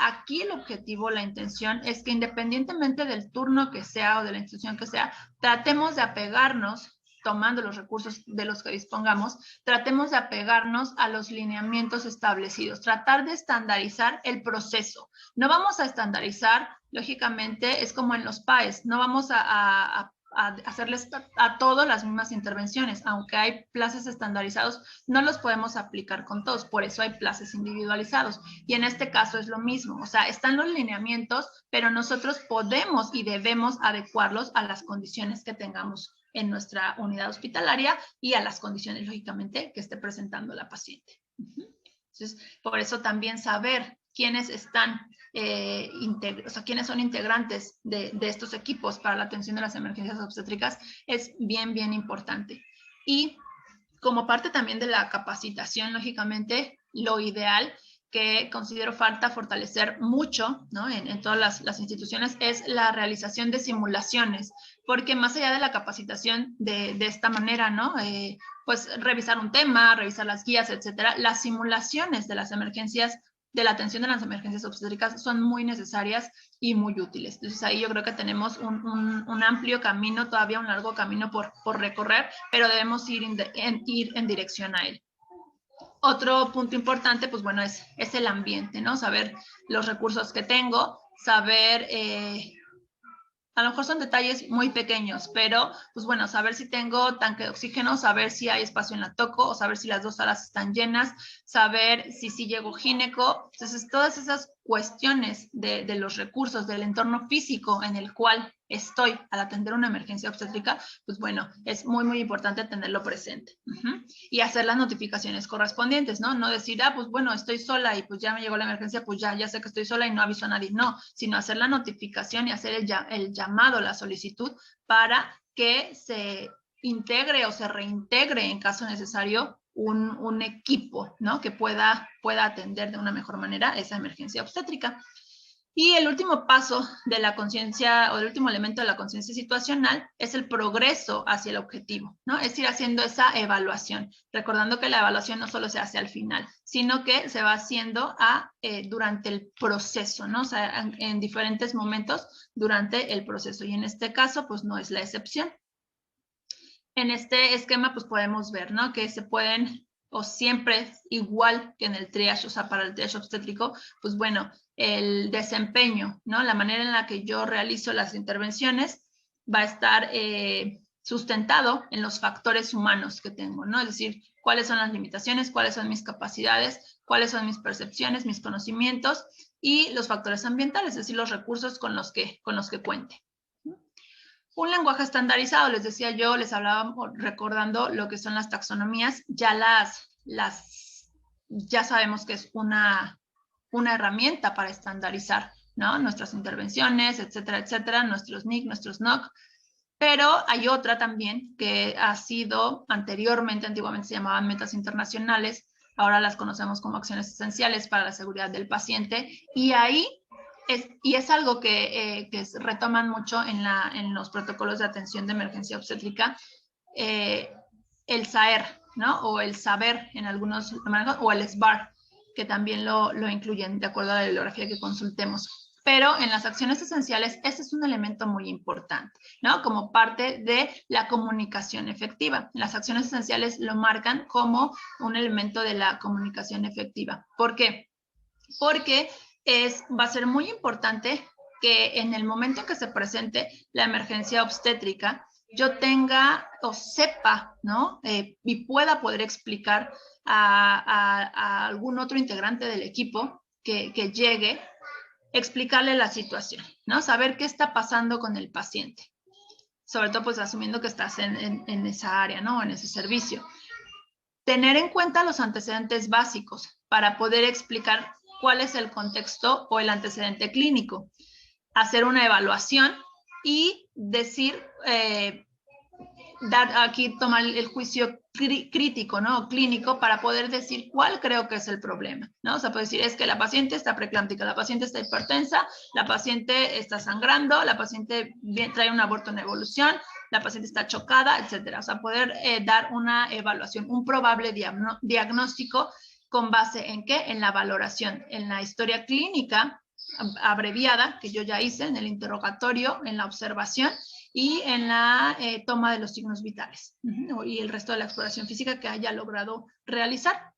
aquí el objetivo, la intención es que independientemente del turno que sea o de la institución que sea, tratemos de apegarnos, tomando los recursos de los que dispongamos, tratemos de apegarnos a los lineamientos establecidos, tratar de estandarizar el proceso. No vamos a estandarizar, lógicamente, es como en los PAES, no vamos a hacerles a todos las mismas intervenciones, aunque hay plazos estandarizados, no los podemos aplicar con todos, por eso hay plazos individualizados, y en este caso es lo mismo, o sea, están los lineamientos, pero nosotros podemos y debemos adecuarlos a las condiciones que tengamos en nuestra unidad hospitalaria y a las condiciones, lógicamente, que esté presentando la paciente. Entonces, por eso también saber quiénes están, o sea, quiénes son integrantes de estos equipos para la atención de las emergencias obstétricas es bien, bien importante. Y como parte también de la capacitación, lógicamente, lo ideal que considero falta fortalecer mucho, ¿no? en todas las instituciones es la realización de simulaciones, porque más allá de la capacitación de esta manera, ¿no? Pues revisar un tema, revisar las guías, etcétera, las simulaciones de las emergencias, de la atención de las emergencias obstétricas son muy necesarias y muy útiles. Entonces ahí yo creo que tenemos un amplio camino, todavía un largo camino por recorrer, pero debemos ir en dirección a él. Otro punto importante, pues bueno, es el ambiente, ¿no? Saber los recursos que tengo, saber, a lo mejor son detalles muy pequeños, pero pues bueno, saber si tengo tanque de oxígeno, saber si hay espacio en la toco, o saber si las 2 salas están llenas, saber si llego gineco. Entonces, todas esas cuestiones de los recursos, del entorno físico en el cual estoy al atender una emergencia obstétrica, pues bueno, es muy, muy importante tenerlo presente. Y hacer las notificaciones correspondientes, ¿no? No decir, pues bueno, estoy sola y pues ya me llegó la emergencia, pues ya sé que estoy sola y no aviso a nadie. No, sino hacer la notificación y hacer el llamado, la solicitud para que se integre o se reintegre en caso necesario un equipo, ¿no? Que pueda atender de una mejor manera esa emergencia obstétrica. Y el último paso de la conciencia, o el último elemento de la conciencia situacional, es el progreso hacia el objetivo, ¿no? Es ir haciendo esa evaluación, recordando que la evaluación no solo se hace al final, sino que se va haciendo durante el proceso, ¿no? O sea, en diferentes momentos durante el proceso. Y en este caso, pues no es la excepción. En este esquema, pues podemos ver, ¿no? Que se pueden, o siempre igual que en el triage, o sea, para el triage obstétrico, pues bueno, el desempeño, ¿no? La manera en la que yo realizo las intervenciones va a estar sustentado en los factores humanos que tengo, ¿no? Es decir, cuáles son las limitaciones, cuáles son mis capacidades, cuáles son mis percepciones, mis conocimientos y los factores ambientales, es decir, los recursos con los que cuente. Un lenguaje estandarizado, les decía yo, les hablaba recordando lo que son las taxonomías, ya ya sabemos que es una herramienta para estandarizar, ¿no? Nuestras intervenciones, etcétera, etcétera, nuestros NIC, nuestros NOC, pero hay otra también que ha sido antiguamente se llamaban metas internacionales, ahora las conocemos como acciones esenciales para la seguridad del paciente, y ahí es algo que retoman mucho en los protocolos de atención de emergencia obstétrica, el SAER, ¿no? O el saber en algunos, o el SBAR, que también lo incluyen de acuerdo a la bibliografía que consultemos. Pero en las acciones esenciales, ese es un elemento muy importante, ¿no? Como parte de la comunicación efectiva. Las acciones esenciales lo marcan como un elemento de la comunicación efectiva. ¿Por qué? Porque va a ser muy importante que en el momento en que se presente la emergencia obstétrica, yo tenga o sepa, ¿no? Y pueda poder explicar a algún otro integrante del equipo que llegue, explicarle la situación, ¿no? Saber qué está pasando con el paciente. Sobre todo, pues, asumiendo que estás en esa área, ¿no? En ese servicio. Tener en cuenta los antecedentes básicos para poder explicar cuál es el contexto o el antecedente clínico. Hacer una evaluación y decir tomar el juicio crítico, ¿no? Clínico, para poder decir cuál creo que es el problema, ¿no? O sea, puedo decir, es que la paciente está preeclámptica, la paciente está hipertensa, la paciente está sangrando, la paciente trae un aborto en evolución, la paciente está chocada, etcétera. O sea, poder dar una evaluación, un probable diagnóstico con base en ¿qué? En la valoración, en la historia clínica abreviada que yo ya hice, en el interrogatorio, en la observación y en la toma de los signos vitales y el resto de la exploración física que haya logrado realizar.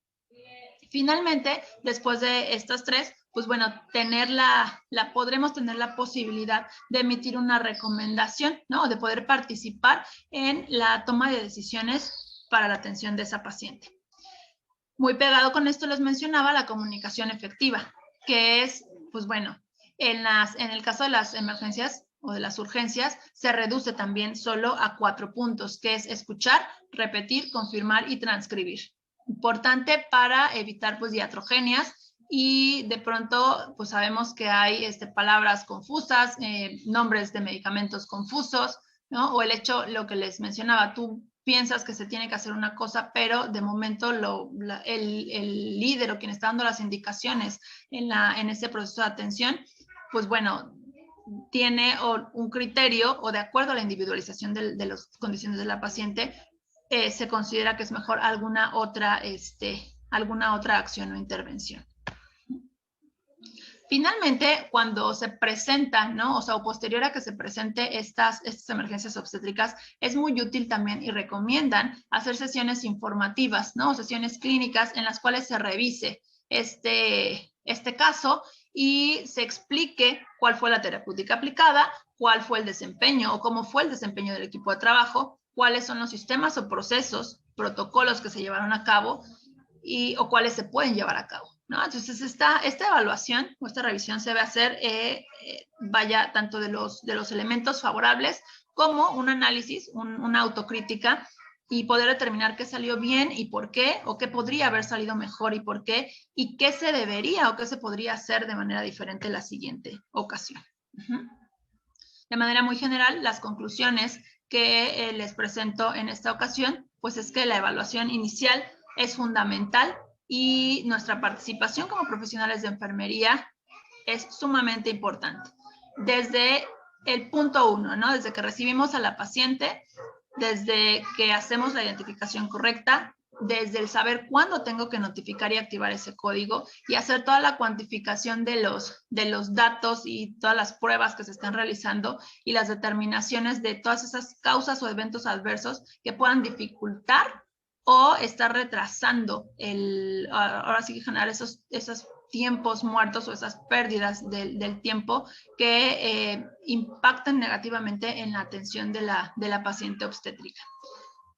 Finalmente, después de estas tres, pues bueno, podremos tener la posibilidad de emitir una recomendación, ¿no? De poder participar en la toma de decisiones para la atención de esa paciente. Muy pegado con esto les mencionaba la comunicación efectiva, que es, pues bueno, en el caso de las emergencias o de las urgencias, se reduce también solo a 4 puntos, que es escuchar, repetir, confirmar y transcribir. Importante para evitar pues diatrogenias y de pronto pues sabemos que hay palabras confusas, nombres de medicamentos confusos, ¿no? O el hecho, lo que les mencionaba, tú piensas que se tiene que hacer una cosa, pero de momento el líder o quien está dando las indicaciones en ese proceso de atención, pues bueno, tiene un criterio o de acuerdo a la individualización de las condiciones de la paciente, se considera que es mejor alguna otra acción o intervención. Finalmente, cuando se presentan, ¿no? O sea, o posterior a que se presente estas emergencias obstétricas, es muy útil también y recomiendan hacer sesiones informativas, ¿no? O sesiones clínicas en las cuales se revise este caso y se explique cuál fue la terapéutica aplicada, cuál fue el desempeño o cómo fue el desempeño del equipo de trabajo, cuáles son los sistemas o procesos, protocolos que se llevaron a cabo o cuáles se pueden llevar a cabo, ¿no? Entonces, esta evaluación o esta revisión se va a hacer, tanto de los elementos favorables como un análisis, una autocrítica y poder determinar qué salió bien y por qué, o qué podría haber salido mejor y por qué, y qué se debería o qué se podría hacer de manera diferente en la siguiente ocasión. De manera muy general, las conclusiones que les presento en esta ocasión, pues es que la evaluación inicial es fundamental y nuestra participación como profesionales de enfermería es sumamente importante. Desde el punto 1, ¿no? Desde que recibimos a la paciente, desde que hacemos la identificación correcta, desde el saber cuándo tengo que notificar y activar ese código y hacer toda la cuantificación de los datos y todas las pruebas que se están realizando y las determinaciones de todas esas causas o eventos adversos que puedan dificultar o estar retrasando ahora sí que generar esos tiempos muertos o esas pérdidas del tiempo que impactan negativamente en la atención de la paciente obstétrica.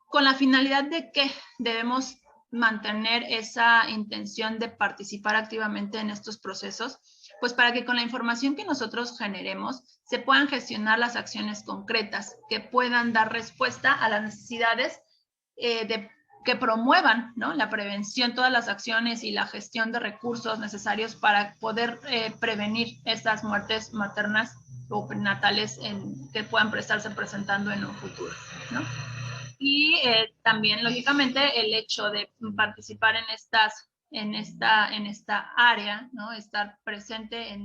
Con la finalidad de que debemos mantener esa intención de participar activamente en estos procesos, pues para que con la información que nosotros generemos se puedan gestionar las acciones concretas que puedan dar respuesta a las necesidades que promuevan, ¿no? La prevención, todas las acciones y la gestión de recursos necesarios para poder prevenir estas muertes maternas o prenatales que puedan estarse presentando en un futuro, ¿no? Y también, lógicamente, el hecho de participar en esta área, ¿no? Estar presente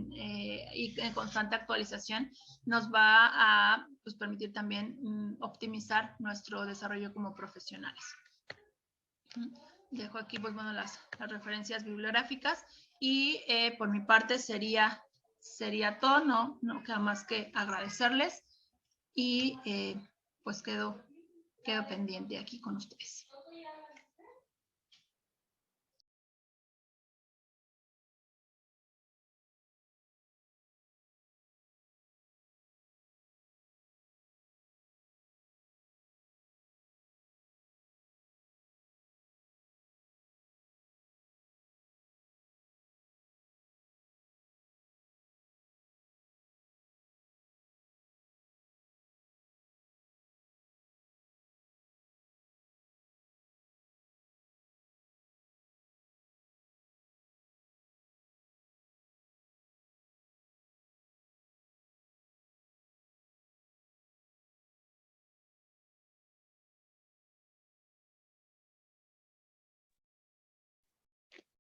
y en constante actualización, nos va a pues, permitir también optimizar nuestro desarrollo como profesionales. Dejo aquí pues, bueno, las referencias bibliográficas y por mi parte sería todo, no queda más que agradecerles y pues quedo pendiente aquí con ustedes.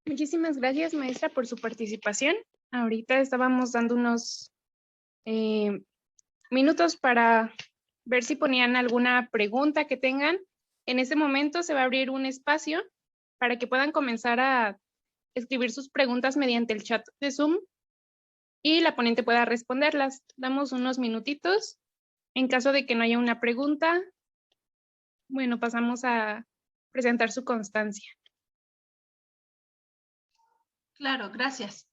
Muchísimas gracias, maestra, por su participación. Ahorita estábamos dando unos minutos para ver si ponían alguna pregunta que tengan. En este momento se va a abrir un espacio para que puedan comenzar a escribir sus preguntas mediante el chat de Zoom y la ponente pueda responderlas. Damos unos minutitos. En caso de que no haya una pregunta, bueno, pasamos a presentar su constancia. Claro, gracias.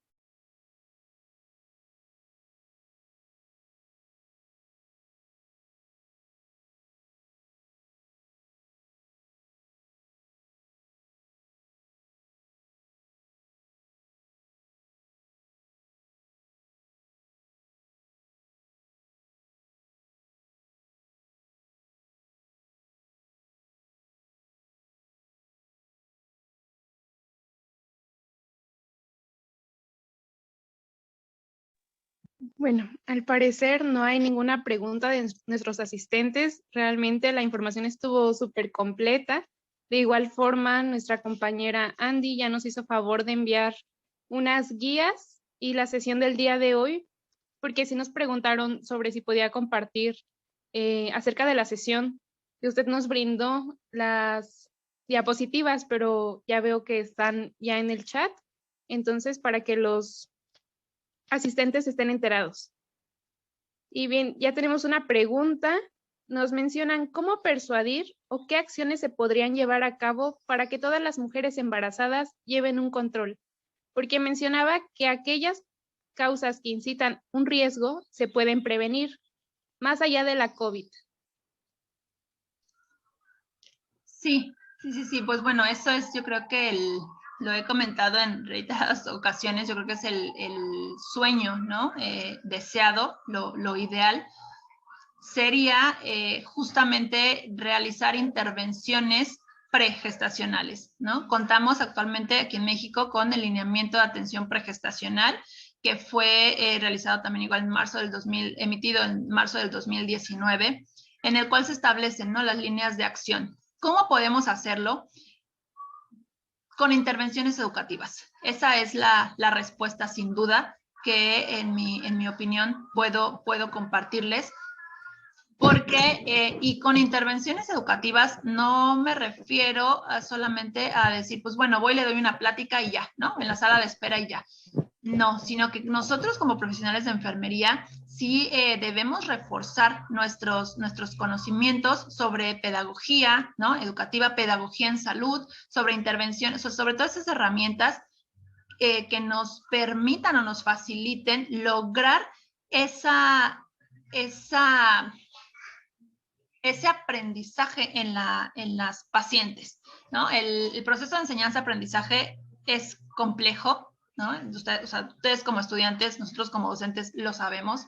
Bueno, al parecer no hay ninguna pregunta de nuestros asistentes. Realmente la información estuvo súper completa. De igual forma, nuestra compañera Andy ya nos hizo favor de enviar unas guías y la sesión del día de hoy, porque sí nos preguntaron sobre si podía compartir acerca de la sesión que usted nos brindó las diapositivas, pero ya veo que están ya en el chat. Entonces, para que los asistentes estén enterados. Y bien, ya tenemos una pregunta. Nos mencionan cómo persuadir o qué acciones se podrían llevar a cabo para que todas las mujeres embarazadas lleven un control. Porque mencionaba que aquellas causas que incitan un riesgo se pueden prevenir, más allá de la COVID. Sí. Pues bueno, eso es, yo creo que lo he comentado en reiteradas ocasiones, yo creo que es el sueño, ¿no? Deseado, lo ideal sería justamente realizar intervenciones pregestacionales, ¿no? Contamos actualmente aquí en México con el lineamiento de atención pregestacional, que fue realizado también igual en marzo del 2000, emitido en marzo del 2019, en el cual se establecen, ¿no?, las líneas de acción. ¿Cómo podemos hacerlo? Con intervenciones educativas. Esa es la respuesta sin duda que en mi opinión puedo compartirles. Porque, y con intervenciones educativas no me refiero solamente a decir, pues bueno, voy, le doy una plática y ya, ¿no? En la sala de espera y ya. No, sino que nosotros como profesionales de enfermería sí debemos reforzar nuestros conocimientos sobre pedagogía, ¿no? Educativa, pedagogía en salud, sobre intervenciones, sobre todas esas herramientas que nos permitan o nos faciliten lograr ese aprendizaje en las pacientes, ¿no? El proceso de enseñanza-aprendizaje es complejo, ¿no? Ustedes como estudiantes, nosotros como docentes lo sabemos,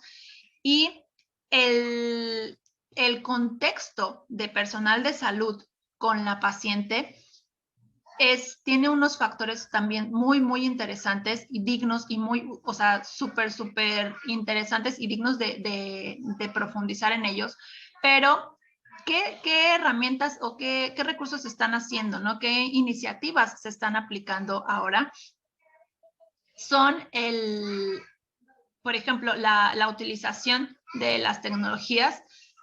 y el contexto de personal de salud con la paciente tiene unos factores también muy, muy interesantes y dignos y muy, o sea, súper interesantes y dignos de profundizar en ellos, pero ¿qué herramientas o qué recursos se están haciendo, ¿no? ¿Qué iniciativas se están aplicando ahora? Son por ejemplo, la utilización de las tecnologías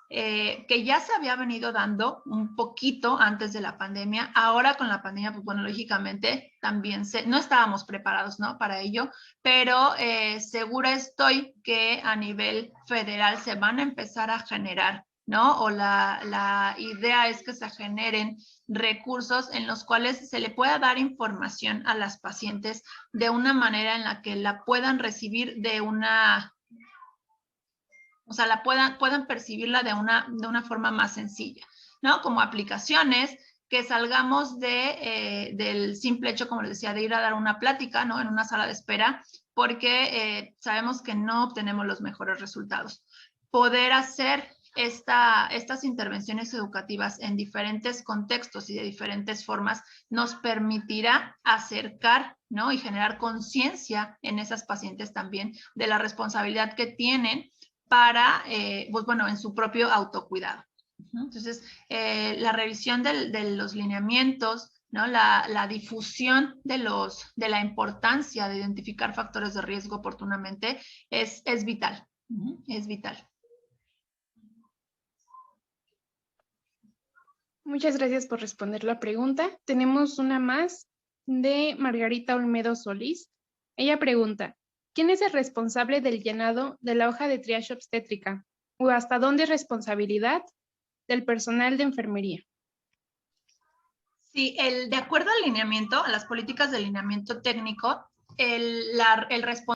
que ya se había venido dando un poquito antes de la pandemia. Ahora con la pandemia, pues bueno, lógicamente también no estábamos preparados, ¿no?, para ello, pero segura estoy que a nivel federal se van a empezar a generar, ¿no? O la idea es que se generen recursos en los cuales se le pueda dar información a las pacientes de una manera en la que la puedan recibir o sea, puedan percibirla de una forma más sencilla, ¿no? Como aplicaciones, que salgamos del simple hecho, como les decía, de ir a dar una plática, ¿no?, en una sala de espera, porque sabemos que no obtenemos los mejores resultados. Poder hacer estas intervenciones educativas en diferentes contextos y de diferentes formas nos permitirá acercar, ¿no?, y generar conciencia en esas pacientes también de la responsabilidad que tienen para, pues bueno, en su propio autocuidado. Entonces, la revisión de los lineamientos ¿no? La difusión de la importancia de identificar factores de riesgo oportunamente es vital. Es vital. Muchas gracias por responder la pregunta. Tenemos una más de Margarita Olmedo Solís. Ella pregunta, ¿quién es el responsable del llenado de la hoja de triaje obstétrica? ¿O hasta dónde es responsabilidad del personal de enfermería? Sí, de acuerdo al lineamiento, a las políticas de lineamiento técnico, el responsable